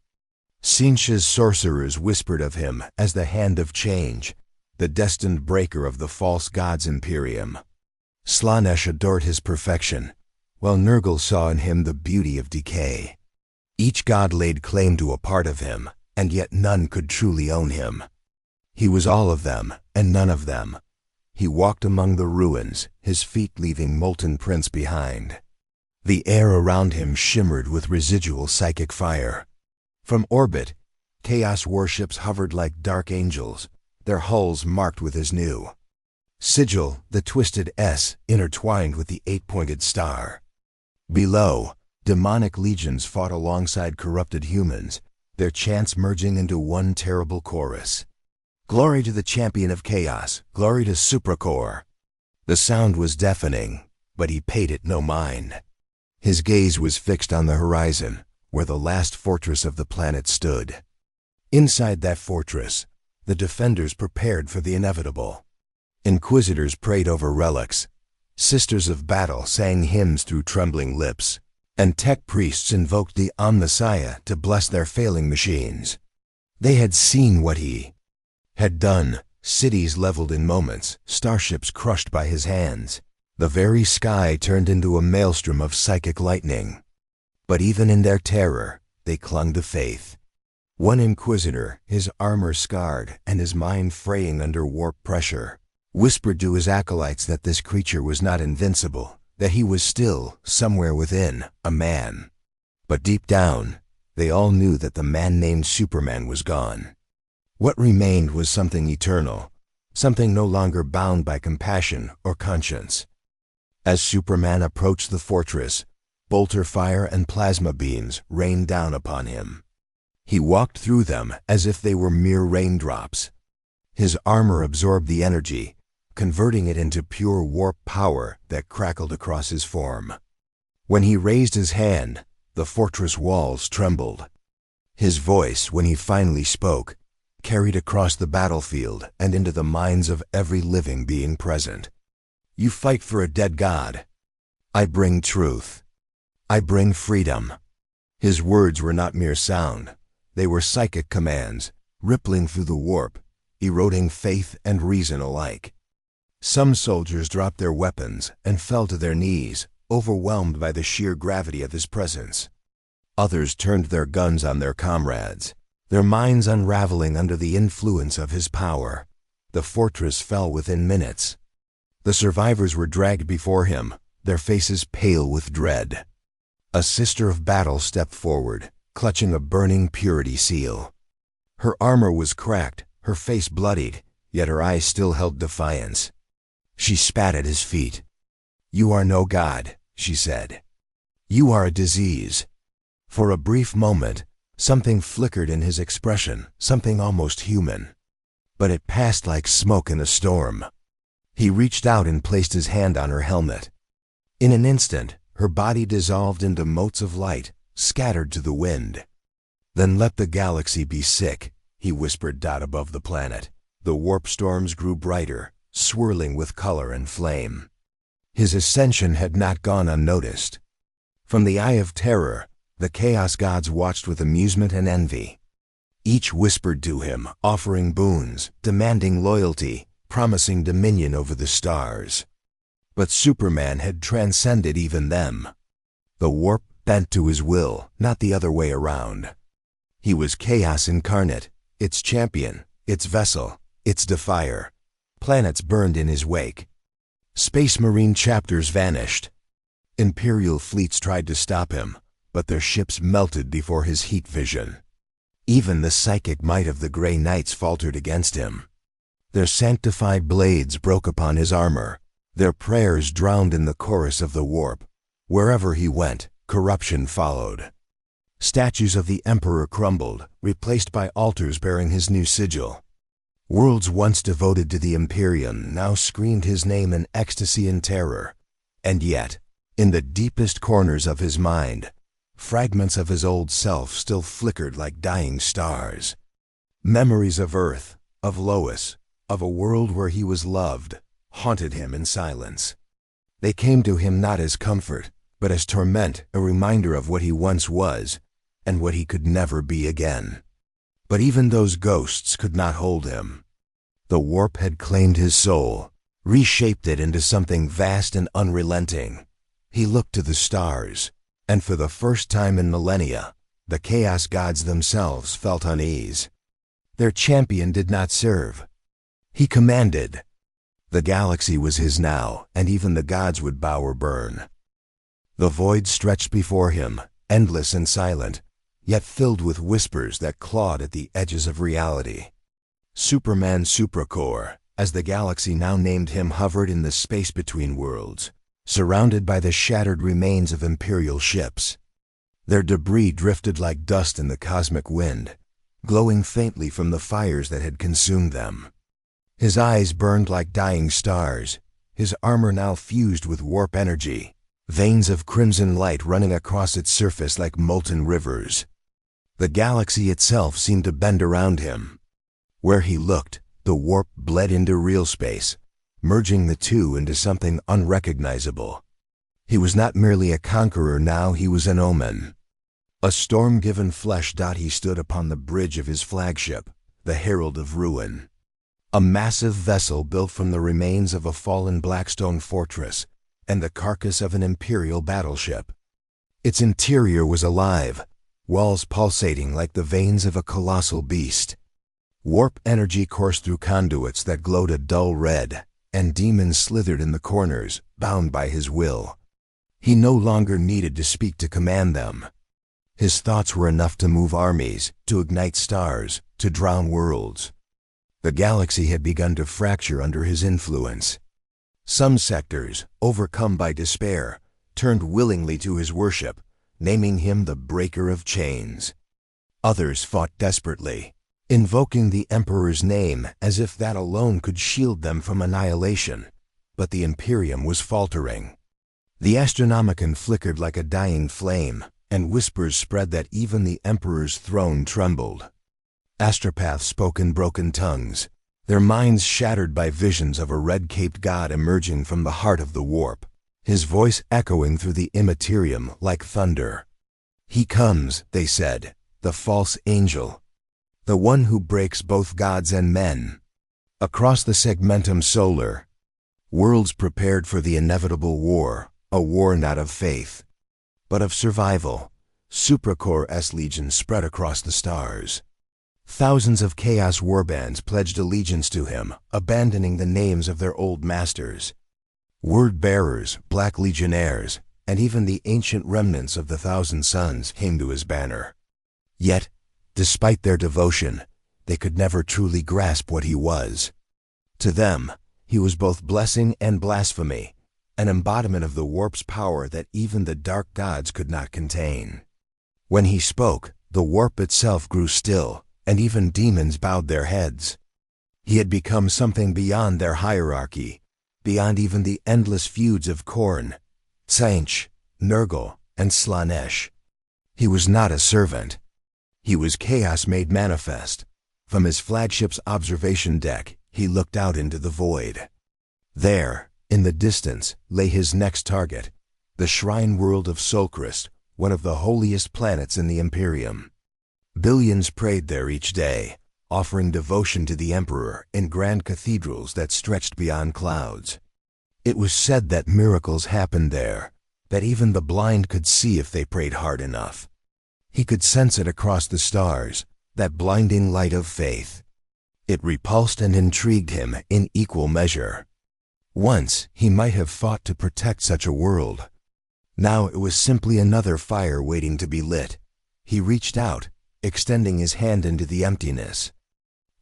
Tzeentch's sorcerers whispered of him as the Hand of Change, the destined breaker of the false god's Imperium. Slaanesh adored his perfection, while Nurgle saw in him the beauty of decay. Each god laid claim to a part of him, and yet none could truly own him. He was all of them, and none of them. He walked among the ruins, his feet leaving molten prints behind. The air around him shimmered with residual psychic fire. From orbit, chaos warships hovered like dark angels, their hulls marked with his new sigil, the twisted S intertwined with the eight-pointed star. Below, demonic legions fought alongside corrupted humans, their chants merging into one terrible chorus. Glory to the champion of chaos, glory to Supracore. The sound was deafening, but he paid it no mind. His gaze was fixed on the horizon, where the last fortress of the planet stood. Inside that fortress, the defenders prepared for the inevitable. Inquisitors prayed over relics, sisters of battle sang hymns through trembling lips, and tech priests invoked the Omnissiah to bless their failing machines. They had seen what he had done, cities leveled in moments, starships crushed by his hands. The very sky turned into a maelstrom of psychic lightning. But even in their terror, they clung to faith. One Inquisitor, his armor scarred and his mind fraying under warp pressure, whispered to his acolytes that this creature was not invincible, that he was still, somewhere within, a man. But deep down, they all knew that the man named Superman was gone. What remained was something eternal, something no longer bound by compassion or conscience. As Superman approached the fortress, bolter fire and plasma beams rained down upon him. He walked through them as if they were mere raindrops. His armor absorbed the energy, converting it into pure warp power that crackled across his form. When he raised his hand, the fortress walls trembled. His voice, when he finally spoke, carried across the battlefield and into the minds of every living being present. You fight for a dead god. I bring truth. I bring freedom. His words were not mere sound. They were psychic commands, rippling through the warp, eroding faith and reason alike. Some soldiers dropped their weapons and fell to their knees, overwhelmed by the sheer gravity of his presence. Others turned their guns on their comrades, their minds unraveling under the influence of his power. The fortress fell within minutes. The survivors were dragged before him, their faces pale with dread. A sister of battle stepped forward, clutching a burning purity seal. Her armor was cracked, her face bloodied, yet her eyes still held defiance. She spat at his feet. "You are no god," she said. "You are a disease." For a brief moment, something flickered in his expression, something almost human. But it passed like smoke in a storm. He reached out and placed his hand on her helmet. In an instant, her body dissolved into motes of light, scattered to the wind. "Then let the galaxy be sick," he whispered above the planet. The warp storms grew brighter, swirling with color and flame. His ascension had not gone unnoticed. From the Eye of Terror, the Chaos Gods watched with amusement and envy. Each whispered to him, offering boons, demanding loyalty, promising dominion over the stars. But Superman had transcended even them. The warp bent to his will, not the other way around. He was chaos incarnate, its champion, its vessel, its defier. Planets burned in his wake. Space Marine chapters vanished. Imperial fleets tried to stop him, but their ships melted before his heat vision. Even the psychic might of the Grey Knights faltered against him. Their sanctified blades broke upon his armor. Their prayers drowned in the chorus of the warp. Wherever he went, corruption followed. Statues of the Emperor crumbled, replaced by altars bearing his new sigil. Worlds once devoted to the Imperium now screamed his name in ecstasy and terror. And yet, in the deepest corners of his mind, fragments of his old self still flickered like dying stars. Memories of Earth, of Lois, of a world where he was loved, haunted him in silence. They came to him not as comfort, but as torment, a reminder of what he once was, and what he could never be again. But even those ghosts could not hold him. The warp had claimed his soul, reshaped it into something vast and unrelenting. He looked to the stars, and for the first time in millennia, the Chaos Gods themselves felt unease. Their champion did not serve. He commanded. The galaxy was his now, and even the gods would bow or burn. The void stretched before him, endless and silent, yet filled with whispers that clawed at the edges of reality. Superman Supracore, as the galaxy now named him, hovered in the space between worlds, surrounded by the shattered remains of Imperial ships. Their debris drifted like dust in the cosmic wind, glowing faintly from the fires that had consumed them. His eyes burned like dying stars, his armor now fused with warp energy, veins of crimson light running across its surface like molten rivers. The galaxy itself seemed to bend around him. Where he looked, the warp bled into real space, merging the two into something unrecognizable. He was not merely a conqueror now, he was an omen. A storm-given flesh. He stood upon the bridge of his flagship, the Herald of Ruin. A massive vessel built from the remains of a fallen Blackstone fortress and the carcass of an Imperial battleship. Its interior was alive, walls pulsating like the veins of a colossal beast. Warp energy coursed through conduits that glowed a dull red, and demons slithered in the corners, bound by his will. He no longer needed to speak to command them. His thoughts were enough to move armies, to ignite stars, to drown worlds. The galaxy had begun to fracture under his influence. Some sectors, overcome by despair, turned willingly to his worship, naming him the breaker of chains. Others fought desperately, invoking the Emperor's name as if that alone could shield them from annihilation. But the Imperium was faltering. The Astronomicon flickered like a dying flame, and whispers spread that even the Emperor's throne trembled. Astropaths spoke in broken tongues, their minds shattered by visions of a red-caped god emerging from the heart of the warp, his voice echoing through the Imperium like thunder. "He comes," they said, "the false angel, the one who breaks both gods and men." Across the segmentum solar, worlds prepared for the inevitable war, a war not of faith, but of survival. Supracor's legion spread across the stars. Thousands of Chaos warbands pledged allegiance to him, abandoning the names of their old masters. Word-bearers, Black Legionnaires, and even the ancient remnants of the Thousand Sons came to his banner. Yet, despite their devotion, they could never truly grasp what he was. To them, he was both blessing and blasphemy, an embodiment of the warp's power that even the dark gods could not contain. When he spoke, the warp itself grew still, and even demons bowed their heads. He had become something beyond their hierarchy, beyond even the endless feuds of Khorne, Tzeentch, Nurgle, and Slaanesh. He was not a servant. He was chaos made manifest. From his flagship's observation deck, he looked out into the void. There, in the distance, lay his next target, the shrine world of Solchrist, one of the holiest planets in the Imperium. Billions prayed there each day, offering devotion to the Emperor in grand cathedrals that stretched beyond clouds. It was said that miracles happened there, that even the blind could see if they prayed hard enough. He could sense it across the stars, that blinding light of faith. It repulsed and intrigued him in equal measure. Once he might have fought to protect such a world. Now it was simply another fire waiting to be lit. He reached out, extending his hand into the emptiness.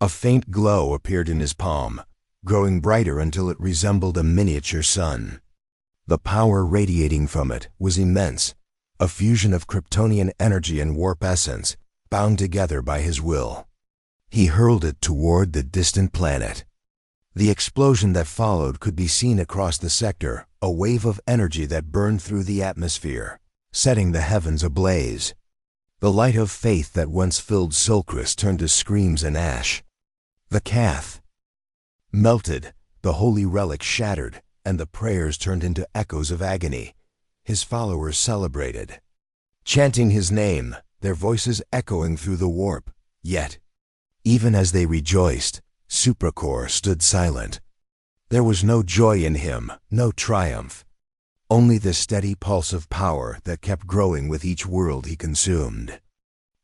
A faint glow appeared in his palm, growing brighter until it resembled a miniature sun. The power radiating from it was immense, a fusion of Kryptonian energy and warp essence, bound together by his will. He hurled it toward the distant planet. The explosion that followed could be seen across the sector, a wave of energy that burned through the atmosphere, setting the heavens ablaze. The light of faith that once filled Solchrist turned to screams and ash. The Cath melted, the holy relic shattered, and the prayers turned into echoes of agony. His followers celebrated, chanting his name, their voices echoing through the warp. Yet, even as they rejoiced, Supracor stood silent. There was no joy in him, no triumph. Only the steady pulse of power that kept growing with each world he consumed.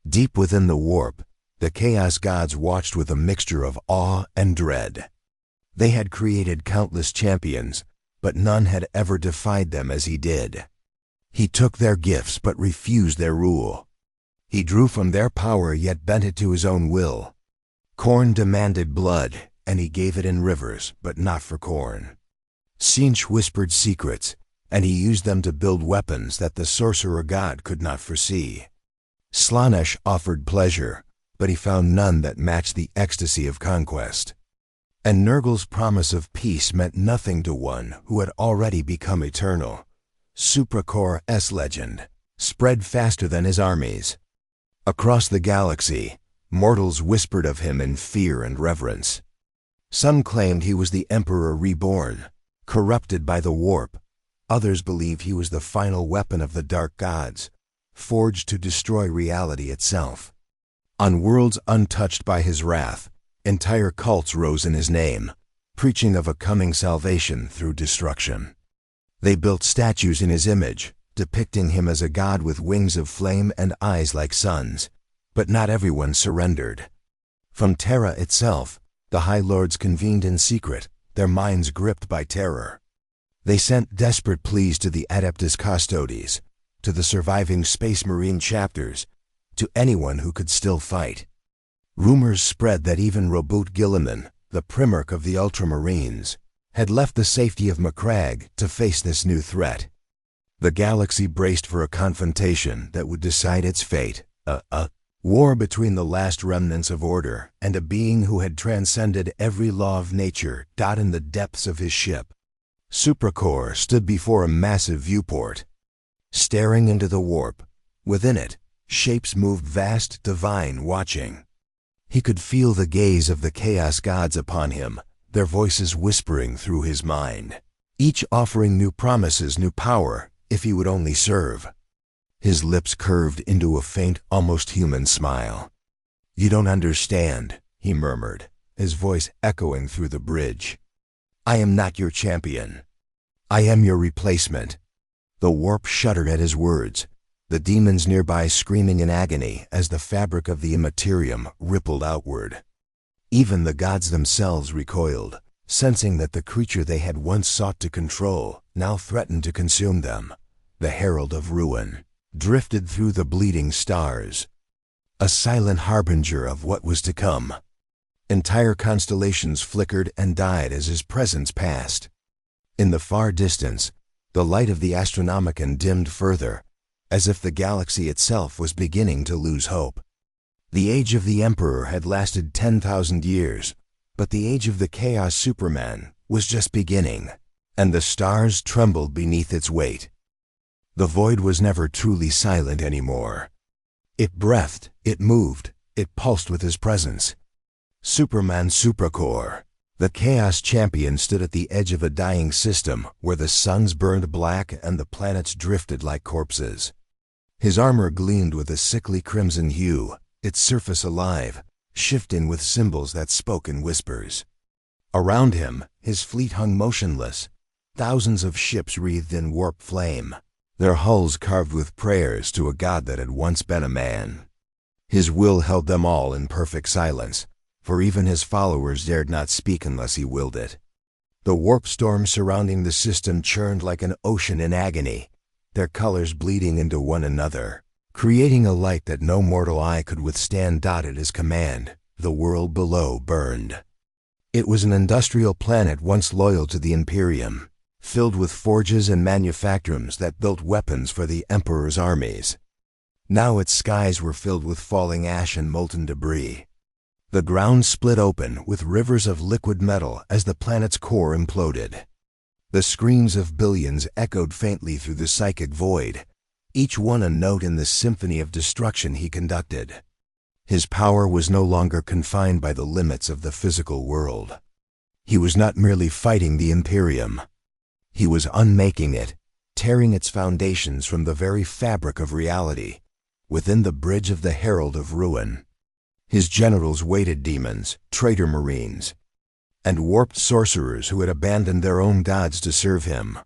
Deep within the warp, the Chaos Gods watched with a mixture of awe and dread. They had created countless champions, but none had ever defied them as he did. He took their gifts but refused their rule. He drew from their power yet bent it to his own will. Khorne demanded blood, and he gave it in rivers, but not for Khorne. Tzeentch whispered secrets, and he used them to build weapons that the sorcerer god could not foresee. Slaanesh offered pleasure, but he found none that matched the ecstasy of conquest. And Nurgle's promise of peace meant nothing to one who had already become eternal. Supracor's legend spread faster than his armies. Across the galaxy, mortals whispered of him in fear and reverence. Some claimed he was the Emperor reborn, corrupted by the warp. Others believed he was the final weapon of the dark gods, forged to destroy reality itself. On worlds untouched by his wrath, entire cults rose in his name, preaching of a coming salvation through destruction. They built statues in his image, depicting him as a god with wings of flame and eyes like suns, but not everyone surrendered. From Terra itself, the High Lords convened in secret, their minds gripped by terror. They sent desperate pleas to the Adeptus Custodes, to the surviving Space Marine chapters, to anyone who could still fight. Rumors spread that even Roboute Guilliman, the Primarch of the Ultramarines, had left the safety of Macragge to face this new threat. The galaxy braced for a confrontation that would decide its fate, a war between the last remnants of order and a being who had transcended every law of nature dot in the depths of his ship. Supracor stood before a massive viewport, staring into the warp. Within it, shapes moved vast, divine, watching. He could feel the gaze of the Chaos Gods upon him, their voices whispering through his mind, each offering new promises, new power, if he would only serve. His lips curved into a faint, almost human smile. "You don't understand," he murmured, his voice echoing through the bridge. "I am not your champion. I am your replacement." The warp shuddered at his words, the demons nearby screaming in agony as the fabric of the Imperium rippled outward. Even the gods themselves recoiled, sensing that the creature they had once sought to control now threatened to consume them. The herald of ruin drifted through the bleeding stars, a silent harbinger of what was to come. Entire constellations flickered and died as his presence passed. In the far distance, the light of the Astronomicon dimmed further, as if the galaxy itself was beginning to lose hope. The age of the Emperor had lasted 10,000 years, but the age of the Chaos Superman was just beginning, and the stars trembled beneath its weight. The void was never truly silent anymore. It breathed, it moved, it pulsed with his presence. Superman Supracore, the Chaos Champion, stood at the edge of a dying system where the suns burned black and the planets drifted like corpses. His armor gleamed with a sickly crimson hue, its surface alive, shifting with symbols that spoke in whispers. Around him, his fleet hung motionless, thousands of ships wreathed in warp flame, their hulls carved with prayers to a god that had once been a man. His will held them all in perfect silence, for even his followers dared not speak unless he willed it. The warp storm surrounding the system churned like an ocean in agony, their colors bleeding into one another, creating a light that no mortal eye could withstand. At his command, the world below burned. It was an industrial planet once loyal to the Imperium, filled with forges and manufactorings that built weapons for the Emperor's armies. Now its skies were filled with falling ash and molten debris. The ground split open with rivers of liquid metal as the planet's core imploded. The screams of billions echoed faintly through the psychic void, each one a note in the symphony of destruction he conducted. His power was no longer confined by the limits of the physical world. He was not merely fighting the Imperium. He was unmaking it, tearing its foundations from the very fabric of reality, within the bridge of the Herald of Ruin. His generals waited demons, traitor marines, and warped sorcerers who had abandoned their own gods to serve him.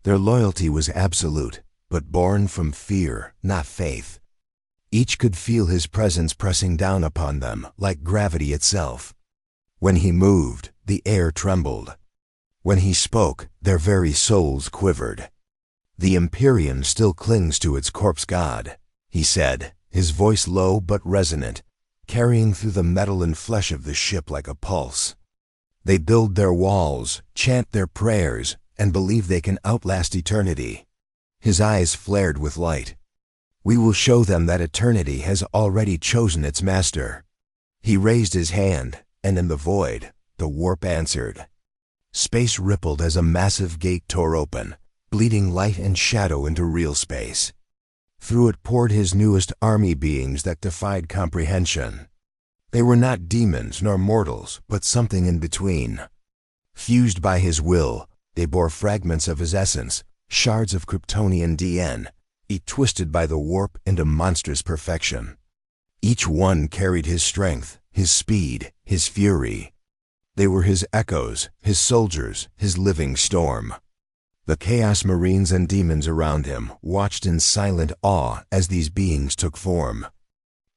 Their loyalty was absolute, but born from fear, not faith. Each could feel his presence pressing down upon them like gravity itself. When he moved, the air trembled. When he spoke, their very souls quivered. "The Imperium still clings to its corpse god," he said, his voice low but resonant, carrying through the metal and flesh of the ship like a pulse. "They build their walls, chant their prayers, and believe they can outlast eternity." His eyes flared with light. "We will show them that eternity has already chosen its master." He raised his hand, and in the void, the warp answered. Space rippled as a massive gate tore open, bleeding light and shadow into real space. Through it poured his newest army beings that defied comprehension. They were not demons nor mortals, but something in between. Fused by his will, they bore fragments of his essence, shards of Kryptonian DNA, each twisted by the warp into monstrous perfection. Each one carried his strength, his speed, his fury. They were his echoes, his soldiers, his living storm. The Chaos Marines and demons around him watched in silent awe as these beings took form.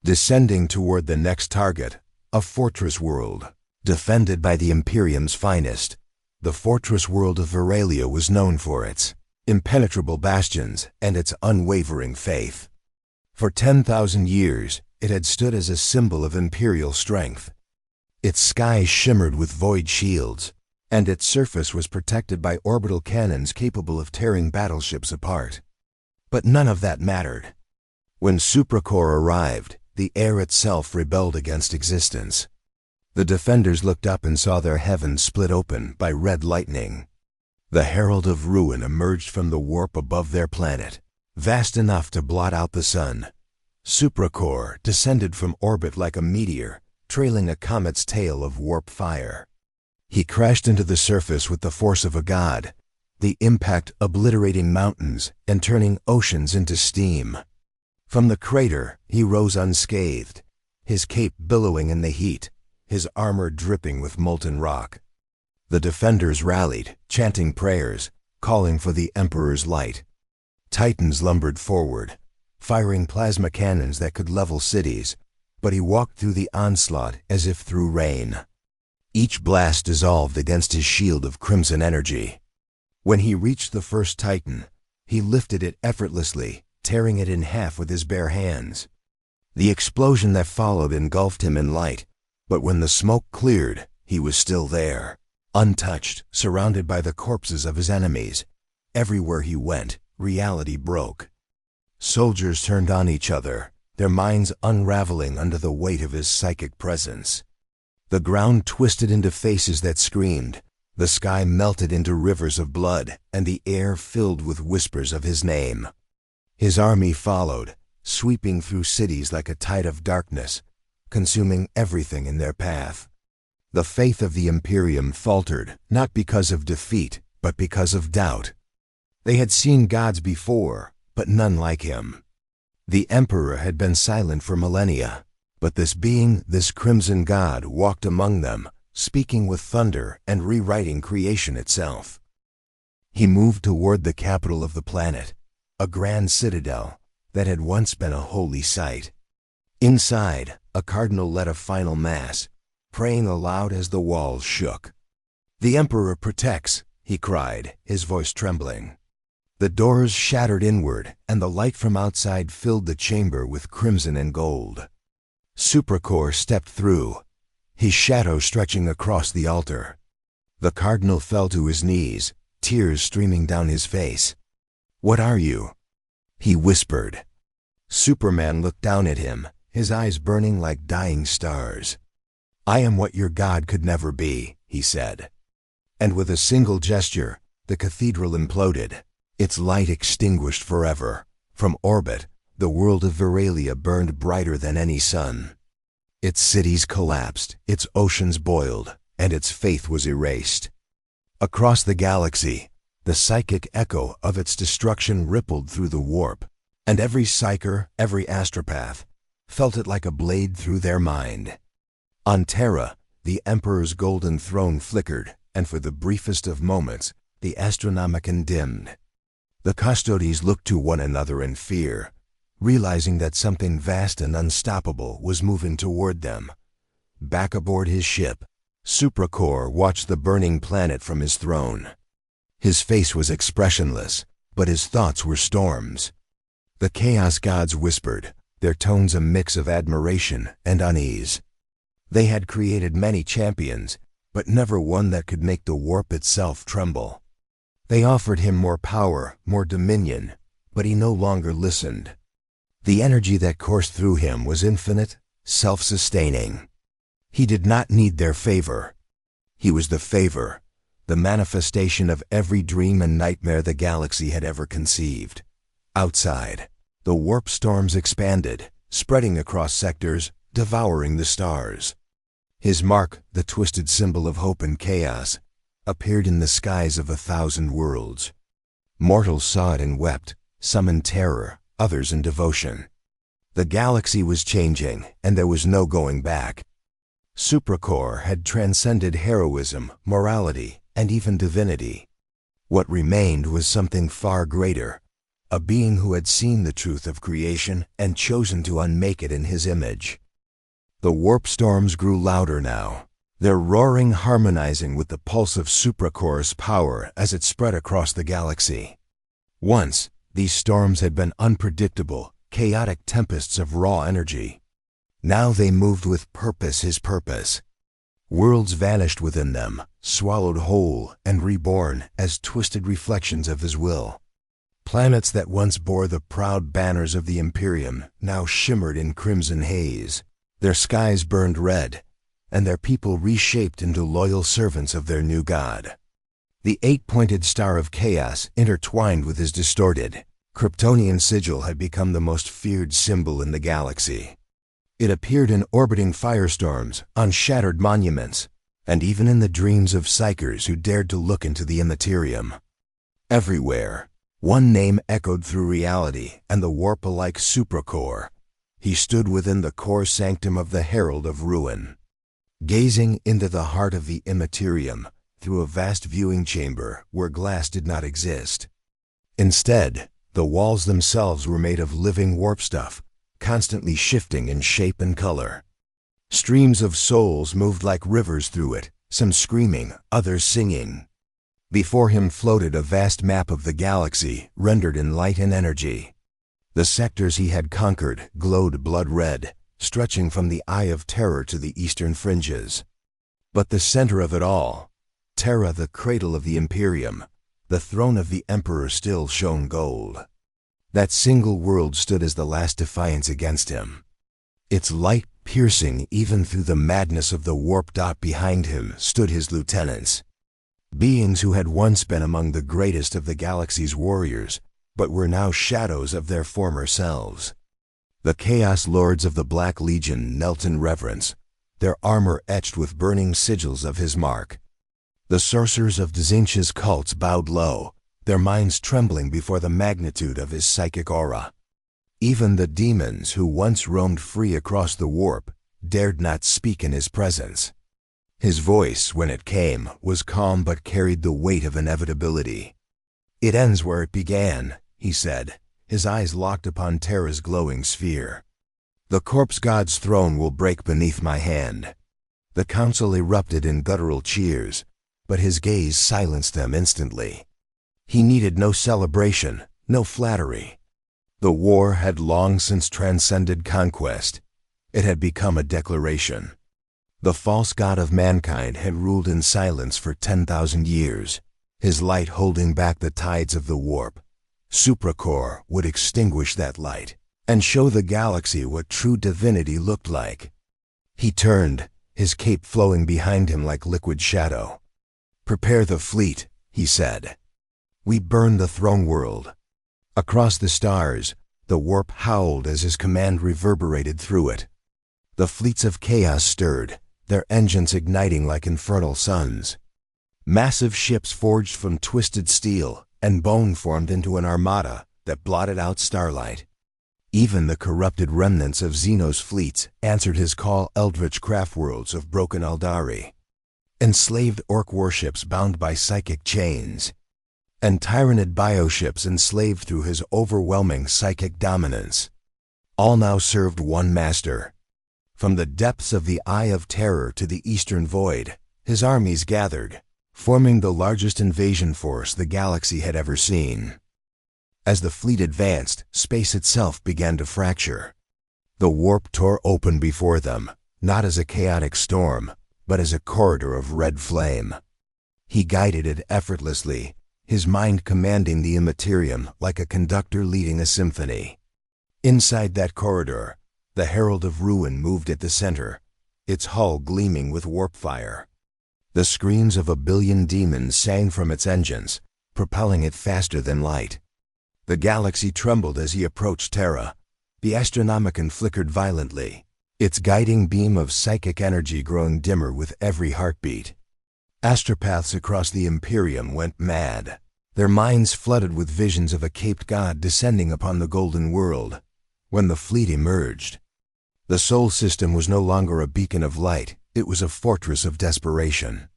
Descending toward the next target, a fortress world, defended by the Imperium's finest. The fortress world of Veralia was known for its impenetrable bastions and its unwavering faith. For 10,000 years, it had stood as a symbol of imperial strength. Its sky shimmered with void shields, and its surface was protected by orbital cannons capable of tearing battleships apart. But none of that mattered. When Supracore arrived, the air itself rebelled against existence. The defenders looked up and saw their heavens split open by red lightning. The Herald of Ruin emerged from the warp above their planet, vast enough to blot out the sun. Supracore descended from orbit like a meteor, trailing a comet's tail of warp fire. He crashed into the surface with the force of a god, the impact obliterating mountains and turning oceans into steam. From the crater, he rose unscathed, his cape billowing in the heat, his armor dripping with molten rock. The defenders rallied, chanting prayers, calling for the Emperor's light. Titans lumbered forward, firing plasma cannons that could level cities, but he walked through the onslaught as if through rain. Each blast dissolved against his shield of crimson energy. When he reached the first Titan, he lifted it effortlessly, tearing it in half with his bare hands. The explosion that followed engulfed him in light, but when the smoke cleared, he was still there, untouched, surrounded by the corpses of his enemies. Everywhere he went, reality broke. Soldiers turned on each other, their minds unraveling under the weight of his psychic presence. The ground twisted into faces that screamed, the sky melted into rivers of blood, and the air filled with whispers of his name. His army followed, sweeping through cities like a tide of darkness, consuming everything in their path. The faith of the Imperium faltered, not because of defeat, but because of doubt. They had seen gods before, but none like him. The Emperor had been silent for millennia, but this being, this crimson god, walked among them, speaking with thunder and rewriting creation itself. He moved toward the capital of the planet, a grand citadel that had once been a holy site. Inside, a cardinal led a final mass, praying aloud as the walls shook. "The Emperor protects," he cried, his voice trembling. The doors shattered inward, and the light from outside filled the chamber with crimson and gold. Supracor stepped through, his shadow stretching across the altar. The cardinal fell to his knees, tears streaming down his face. "What are you?" he whispered. Superman looked down at him, his eyes burning like dying stars. "I am what your god could never be," he said. And with a single gesture, the cathedral imploded, its light extinguished forever. From orbit, the world of Veralia burned brighter than any sun. Its cities collapsed, its oceans boiled, and its faith was erased. Across the galaxy, the psychic echo of its destruction rippled through the warp, and every psyker, every astropath, felt it like a blade through their mind. On Terra, the Emperor's golden throne flickered, and for the briefest of moments, the Astronomicon dimmed. The Custodes looked to one another in fear, realizing that something vast and unstoppable was moving toward them. Back aboard his ship, Supracor watched the burning planet from his throne. His face was expressionless, but his thoughts were storms. The Chaos Gods whispered, their tones a mix of admiration and unease. They had created many champions, but never one that could make the warp itself tremble. They offered him more power, more dominion, but he no longer listened. The energy that coursed through him was infinite, self-sustaining. He did not need their favor. He was the favor, the manifestation of every dream and nightmare the galaxy had ever conceived. Outside, the warp storms expanded, spreading across sectors, devouring the stars. His mark, the twisted symbol of hope and chaos, appeared in the skies of 1,000 worlds. Mortals saw it and wept, some in terror, others in devotion. The galaxy was changing, and there was no going back. Supracor had transcended heroism, morality, and even divinity. What remained was something far greater, a being who had seen the truth of creation and chosen to unmake it in his image. The warp storms grew louder now, their roaring harmonizing with the pulse of Supracor's power as it spread across the galaxy. Once, these storms had been unpredictable, chaotic tempests of raw energy. Now they moved with purpose, his purpose. Worlds vanished within them, swallowed whole and reborn as twisted reflections of his will. Planets that once bore the proud banners of the Imperium now shimmered in crimson haze. Their skies burned red, and their people reshaped into loyal servants of their new god. The 8-pointed star of chaos intertwined with his distorted, Kryptonian sigil had become the most feared symbol in the galaxy. It appeared in orbiting firestorms, on shattered monuments, and even in the dreams of psychers who dared to look into the Imperium. Everywhere, one name echoed through reality and the warp-alike supracore. He stood within the core sanctum of the Herald of Ruin, gazing into the heart of the Imperium through a vast viewing chamber where glass did not exist. Instead, the walls themselves were made of living warp stuff, constantly shifting in shape and color. Streams of souls moved like rivers through it, some screaming, others singing. Before him floated a vast map of the galaxy, rendered in light and energy. The sectors he had conquered glowed blood red, stretching from the Eye of Terror to the eastern fringes. But the center of it all, Terra, the cradle of the Imperium, the throne of the Emperor, still shone gold. That single world stood as the last defiance against him. Its light piercing even through the madness of the warp dot behind him stood his lieutenants. Beings who had once been among the greatest of the galaxy's warriors, but were now shadows of their former selves. The Chaos Lords of the Black Legion knelt in reverence, their armor etched with burning sigils of his mark. The sorcerers of Dzinch's cults bowed low, their minds trembling before the magnitude of his psychic aura. Even the demons who once roamed free across the warp dared not speak in his presence. His voice, when it came, was calm but carried the weight of inevitability. "It ends where it began," he said, his eyes locked upon Terra's glowing sphere. "The corpse god's throne will break beneath my hand." The council erupted in guttural cheers, but his gaze silenced them instantly. He needed no celebration, no flattery. The war had long since transcended conquest. It had become a declaration. The false god of mankind had ruled in silence for 10,000 years, his light holding back the tides of the warp. Supracore would extinguish that light and show the galaxy what true divinity looked like. He turned, his cape flowing behind him like liquid shadow. "Prepare the fleet," he said. "We burn the throne world." Across the stars, the warp howled as his command reverberated through it. The fleets of chaos stirred, their engines igniting like infernal suns. Massive ships forged from twisted steel and bone formed into an armada that blotted out starlight. Even the corrupted remnants of Xeno's fleets answered his call, eldritch craft worlds of broken Aldari, enslaved orc warships bound by psychic chains, and tyrannid bioships enslaved through his overwhelming psychic dominance. All now served one master. From the depths of the Eye of Terror to the eastern void, his armies gathered, forming the largest invasion force the galaxy had ever seen. As the fleet advanced, space itself began to fracture. The warp tore open before them, not as a chaotic storm, but as a corridor of red flame. He guided it effortlessly, his mind commanding the Imperium like a conductor leading a symphony. Inside that corridor, the Herald of Ruin moved at the center, its hull gleaming with warp fire. The screams of a billion demons sang from its engines, propelling it faster than light. The galaxy trembled as he approached Terra. The Astronomicon flickered violently, its guiding beam of psychic energy growing dimmer with every heartbeat. Astropaths across the Imperium went mad, their minds flooded with visions of a caped god descending upon the Golden World. When the fleet emerged, the Sol system was no longer a beacon of light, it was a fortress of desperation.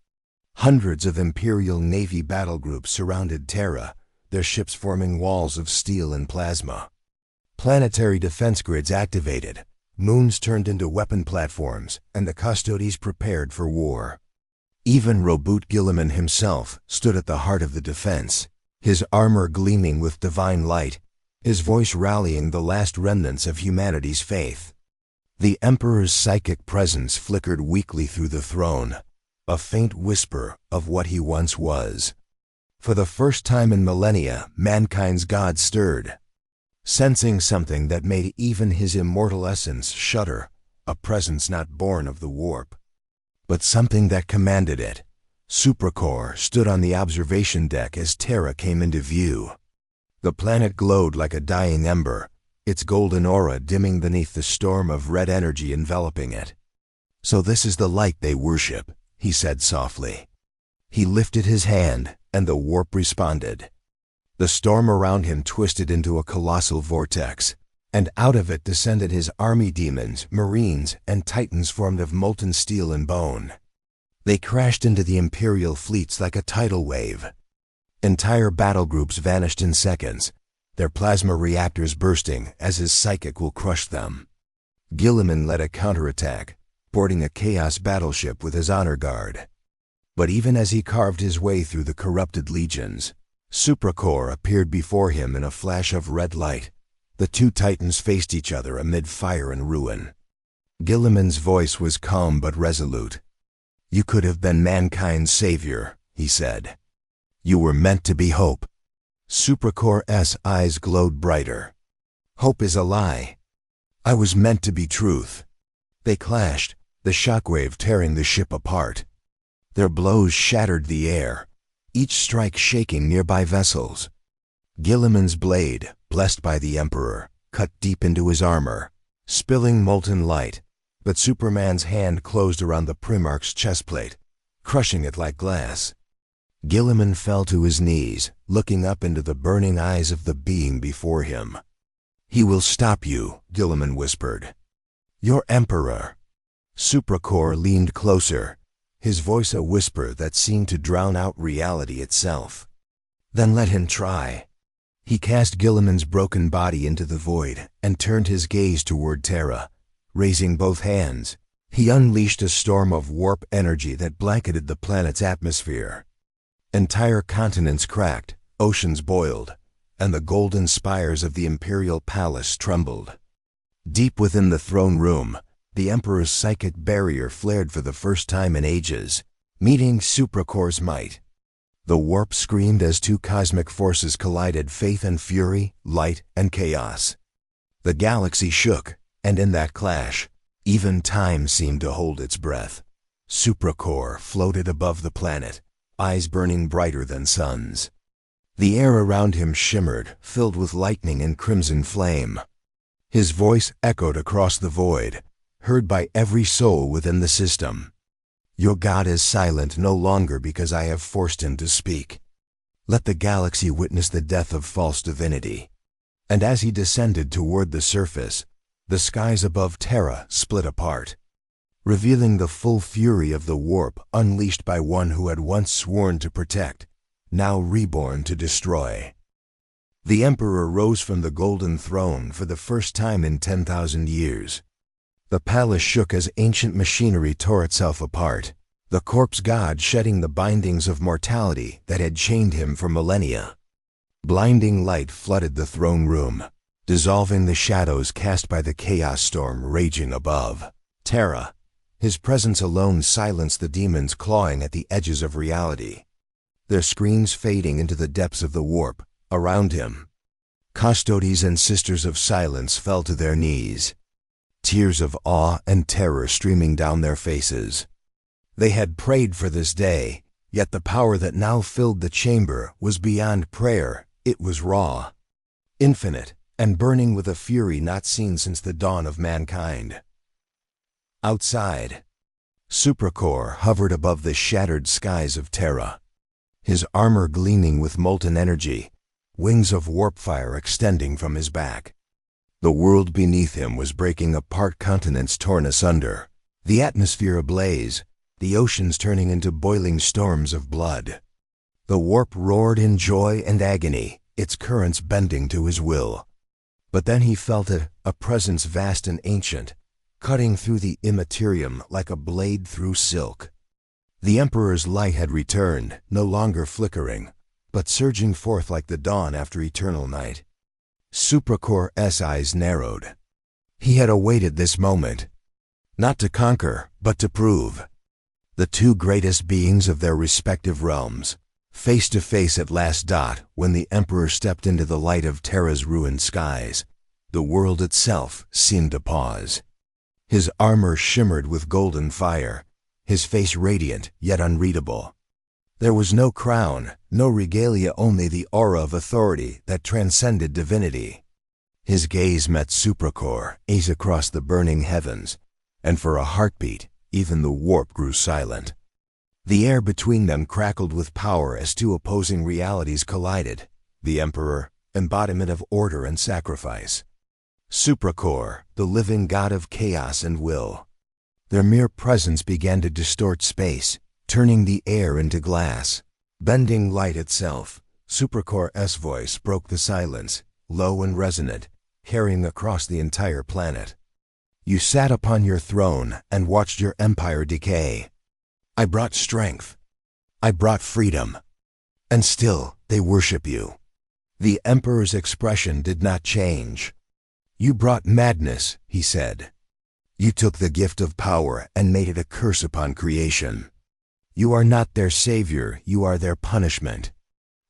Hundreds of Imperial Navy battle groups surrounded Terra, their ships forming walls of steel and plasma. Planetary defense grids activated, moons turned into weapon platforms, and the Custodes prepared for war. Even Roboute Guilliman himself stood at the heart of the defense, his armor gleaming with divine light, his voice rallying the last remnants of humanity's faith. The Emperor's psychic presence flickered weakly through the throne, a faint whisper of what he once was. For the first time in millennia, mankind's god stirred, sensing something that made even his immortal essence shudder, a presence not born of the warp, but something that commanded it. Supracore stood on the observation deck as Terra came into view. The planet glowed like a dying ember, its golden aura dimming beneath the storm of red energy enveloping it. "So this is the light they worship," he said softly. He lifted his hand, and the warp responded. The storm around him twisted into a colossal vortex, and out of it descended his army demons, marines, and titans formed of molten steel and bone. They crashed into the Imperial fleets like a tidal wave. Entire battle groups vanished in seconds, their plasma reactors bursting as his psychic will crush them. Guilliman led a counterattack, boarding a Chaos battleship with his honor guard. But even as he carved his way through the corrupted legions, Supracore appeared before him in a flash of red light. The two titans faced each other amid fire and ruin. Guilliman's voice was calm but resolute. "You could have been mankind's savior," he said. "You were meant to be hope." Supracore's eyes glowed brighter. "Hope is a lie. I was meant to be truth." They clashed, the shockwave tearing the ship apart. Their blows shattered the air, each strike shaking nearby vessels. Guilliman's blade, blessed by the Emperor, cut deep into his armor, spilling molten light, but Superman's hand closed around the Primarch's chestplate, crushing it like glass. Guilliman fell to his knees, looking up into the burning eyes of the being before him. "He will stop you," Guilliman whispered. "Your Emperor." Supracore leaned closer, his voice a whisper that seemed to drown out reality itself. "Then let him try." He cast Guilliman's broken body into the void and turned his gaze toward Terra. Raising both hands, he unleashed a storm of warp energy that blanketed the planet's atmosphere. Entire continents cracked, oceans boiled, and the golden spires of the Imperial Palace trembled. Deep within the throne room, the Emperor's psychic barrier flared for the first time in ages, meeting Supracore's might. The warp screamed as two cosmic forces collided: faith and fury, light and chaos. The galaxy shook, and in that clash, even time seemed to hold its breath. Supracore floated above the planet, eyes burning brighter than suns. The air around him shimmered, filled with lightning and crimson flame. His voice echoed across the void, heard by every soul within the system. "Your God is silent no longer because I have forced him to speak. Let the galaxy witness the death of false divinity." And as he descended toward the surface, the skies above Terra split apart, revealing the full fury of the warp unleashed by one who had once sworn to protect, now reborn to destroy. The Emperor rose from the golden throne for the first time in 10,000 years. The palace shook as ancient machinery tore itself apart, the corpse god shedding the bindings of mortality that had chained him for millennia. Blinding light flooded the throne room, dissolving the shadows cast by the chaos storm raging above. Terra, his presence alone silenced the demons clawing at the edges of reality, their screams fading into the depths of the warp around him. Custodes and Sisters of Silence fell to their knees, tears of awe and terror streaming down their faces. They had prayed for this day, yet the power that now filled the chamber was beyond prayer. It was raw, infinite, and burning with a fury not seen since the dawn of mankind. Outside, Supracore hovered above the shattered skies of Terra, his armor gleaming with molten energy, wings of warp fire extending from his back. The world beneath him was breaking apart, continents torn asunder, the atmosphere ablaze, the oceans turning into boiling storms of blood. The warp roared in joy and agony, its currents bending to his will. But then he felt a presence vast and ancient, cutting through the immaterium like a blade through silk. The Emperor's light had returned, no longer flickering, but surging forth like the dawn after eternal night. Supracore's eyes narrowed. He had awaited this moment, not to conquer, but to prove. The two greatest beings of their respective realms, face to face at last. When the Emperor stepped into the light of Terra's ruined skies, the world itself seemed to pause. His armor shimmered with golden fire, his face radiant yet unreadable. There was no crown, no regalia, only the aura of authority that transcended divinity. His gaze met Supracore, ace across the burning heavens, and for a heartbeat, even the warp grew silent. The air between them crackled with power as two opposing realities collided. The Emperor, embodiment of order and sacrifice. Supracore, the living god of chaos and will. Their mere presence began to distort space, turning the air into glass. Bending light itself, Supracore's voice broke the silence, low and resonant, carrying across the entire planet. You sat upon your throne and watched your empire decay. I brought strength. I brought freedom. And still, they worship you. The Emperor's expression did not change. You brought madness, he said. You took the gift of power and made it a curse upon creation. You are not their savior, you are their punishment.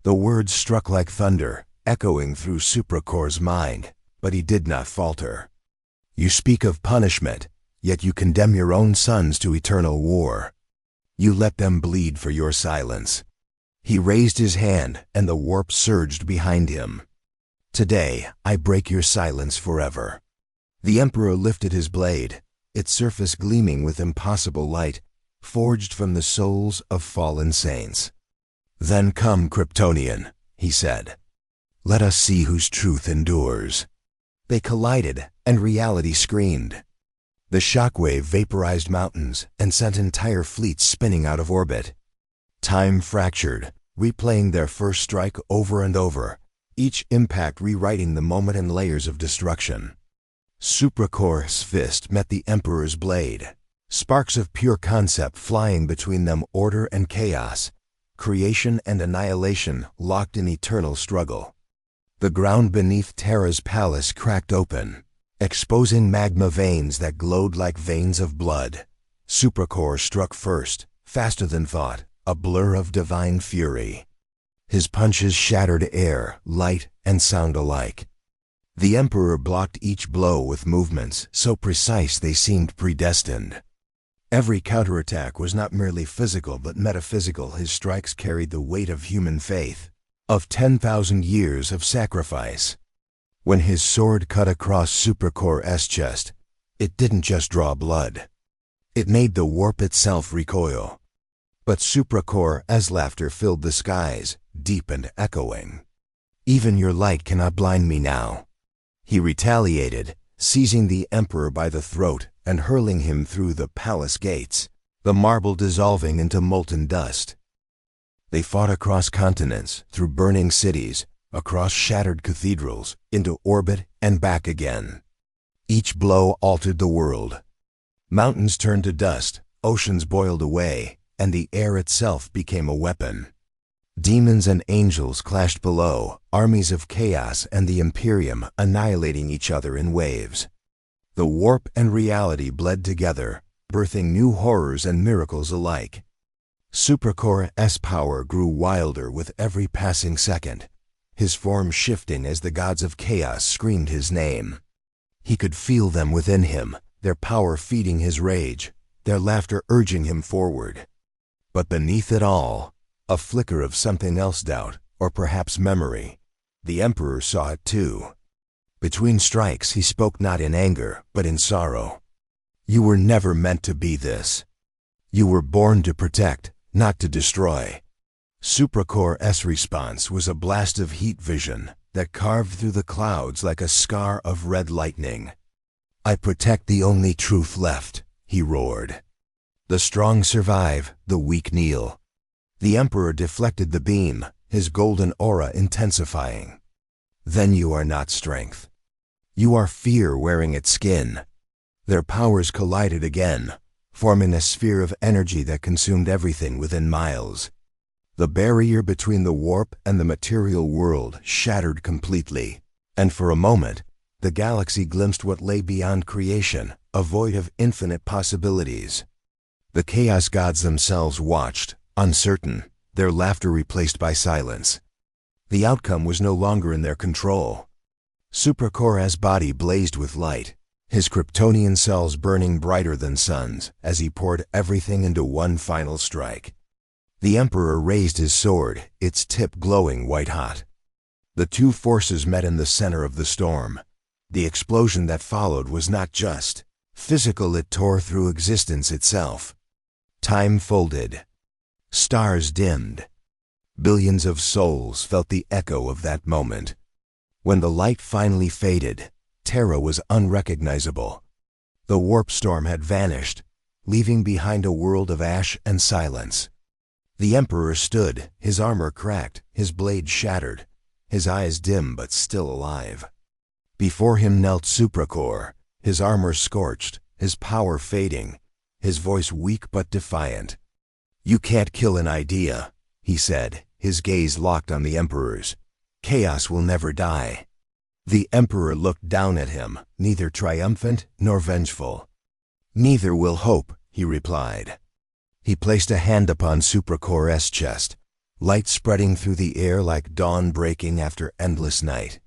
The words struck like thunder, echoing through Supracore's mind, but he did not falter. You speak of punishment, yet you condemn your own sons to eternal war. You let them bleed for your silence. He raised his hand, and the warp surged behind him. Today, I break your silence forever. The Emperor lifted his blade, its surface gleaming with impossible light, forged from the souls of fallen saints. Then come, Kryptonian, he said. Let us see whose truth endures. They collided, and reality screamed. The shockwave vaporized mountains and sent entire fleets spinning out of orbit. Time fractured, replaying their first strike over and over, each impact rewriting the moment in layers of destruction. Supracore's fist met the Emperor's blade, sparks of pure concept flying between them, order and chaos, creation and annihilation locked in eternal struggle. The ground beneath Terra's palace cracked open, exposing magma veins that glowed like veins of blood. Supracore struck first, faster than thought, a blur of divine fury. His punches shattered air, light, and sound alike. The Emperor blocked each blow with movements so precise they seemed predestined. Every counterattack was not merely physical but metaphysical. His strikes carried the weight of human faith, of 10,000 years of sacrifice. When his sword cut across Supracore's chest, it didn't just draw blood. It made the warp itself recoil. But Supracore's laughter filled the skies, deep and echoing. Even your light cannot blind me now. He retaliated, seizing the Emperor by the throat and hurling him through the palace gates, the marble dissolving into molten dust. They fought across continents, through burning cities, across shattered cathedrals, into orbit and back again. Each blow altered the world. Mountains turned to dust, oceans boiled away, and the air itself became a weapon. Demons and angels clashed below, armies of chaos and the Imperium annihilating each other in waves. The warp and reality bled together, birthing new horrors and miracles alike. Supracore's power grew wilder with every passing second, his form shifting as the gods of chaos screamed his name. He could feel them within him, their power feeding his rage, their laughter urging him forward. But beneath it all, a flicker of something else, doubt, or perhaps memory. The Emperor saw it too. Between strikes he spoke not in anger, but in sorrow. You were never meant to be this. You were born to protect, not to destroy. Supracore's response was a blast of heat vision that carved through the clouds like a scar of red lightning. I protect the only truth left, he roared. The strong survive, the weak kneel. The Emperor deflected the beam, his golden aura intensifying. Then you are not strength. You are fear wearing its skin. Their powers collided again, forming a sphere of energy that consumed everything within miles. The barrier between the warp and the material world shattered completely, and for a moment, the galaxy glimpsed what lay beyond creation, a void of infinite possibilities. The chaos gods themselves watched, uncertain, their laughter replaced by silence. The outcome was no longer in their control. Supracore's body blazed with light, his Kryptonian cells burning brighter than suns as he poured everything into one final strike. The Emperor raised his sword, its tip glowing white-hot. The two forces met in the center of the storm, The explosion that followed was not just physical, it tore through existence itself. Time folded. Stars dimmed. Billions of souls felt the echo of that moment. When the light finally faded, Terra was unrecognizable. The warp storm had vanished, leaving behind a world of ash and silence. The Emperor stood, his armor cracked, his blade shattered, his eyes dim but still alive. Before him knelt Supracore, his armor scorched, his power fading, his voice weak but defiant. "You can't kill an idea," he said, his gaze locked on the Emperor's. "Chaos will never die." The Emperor looked down at him, neither triumphant nor vengeful. "Neither will hope," he replied. He placed a hand upon Supracore's chest, light spreading through the air like dawn breaking after endless night.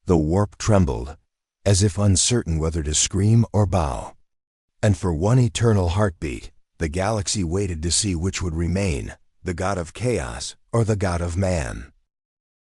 The warp trembled, as if uncertain whether to scream or bow. And for one eternal heartbeat, the galaxy waited to see which would remain, the god of chaos or the god of man.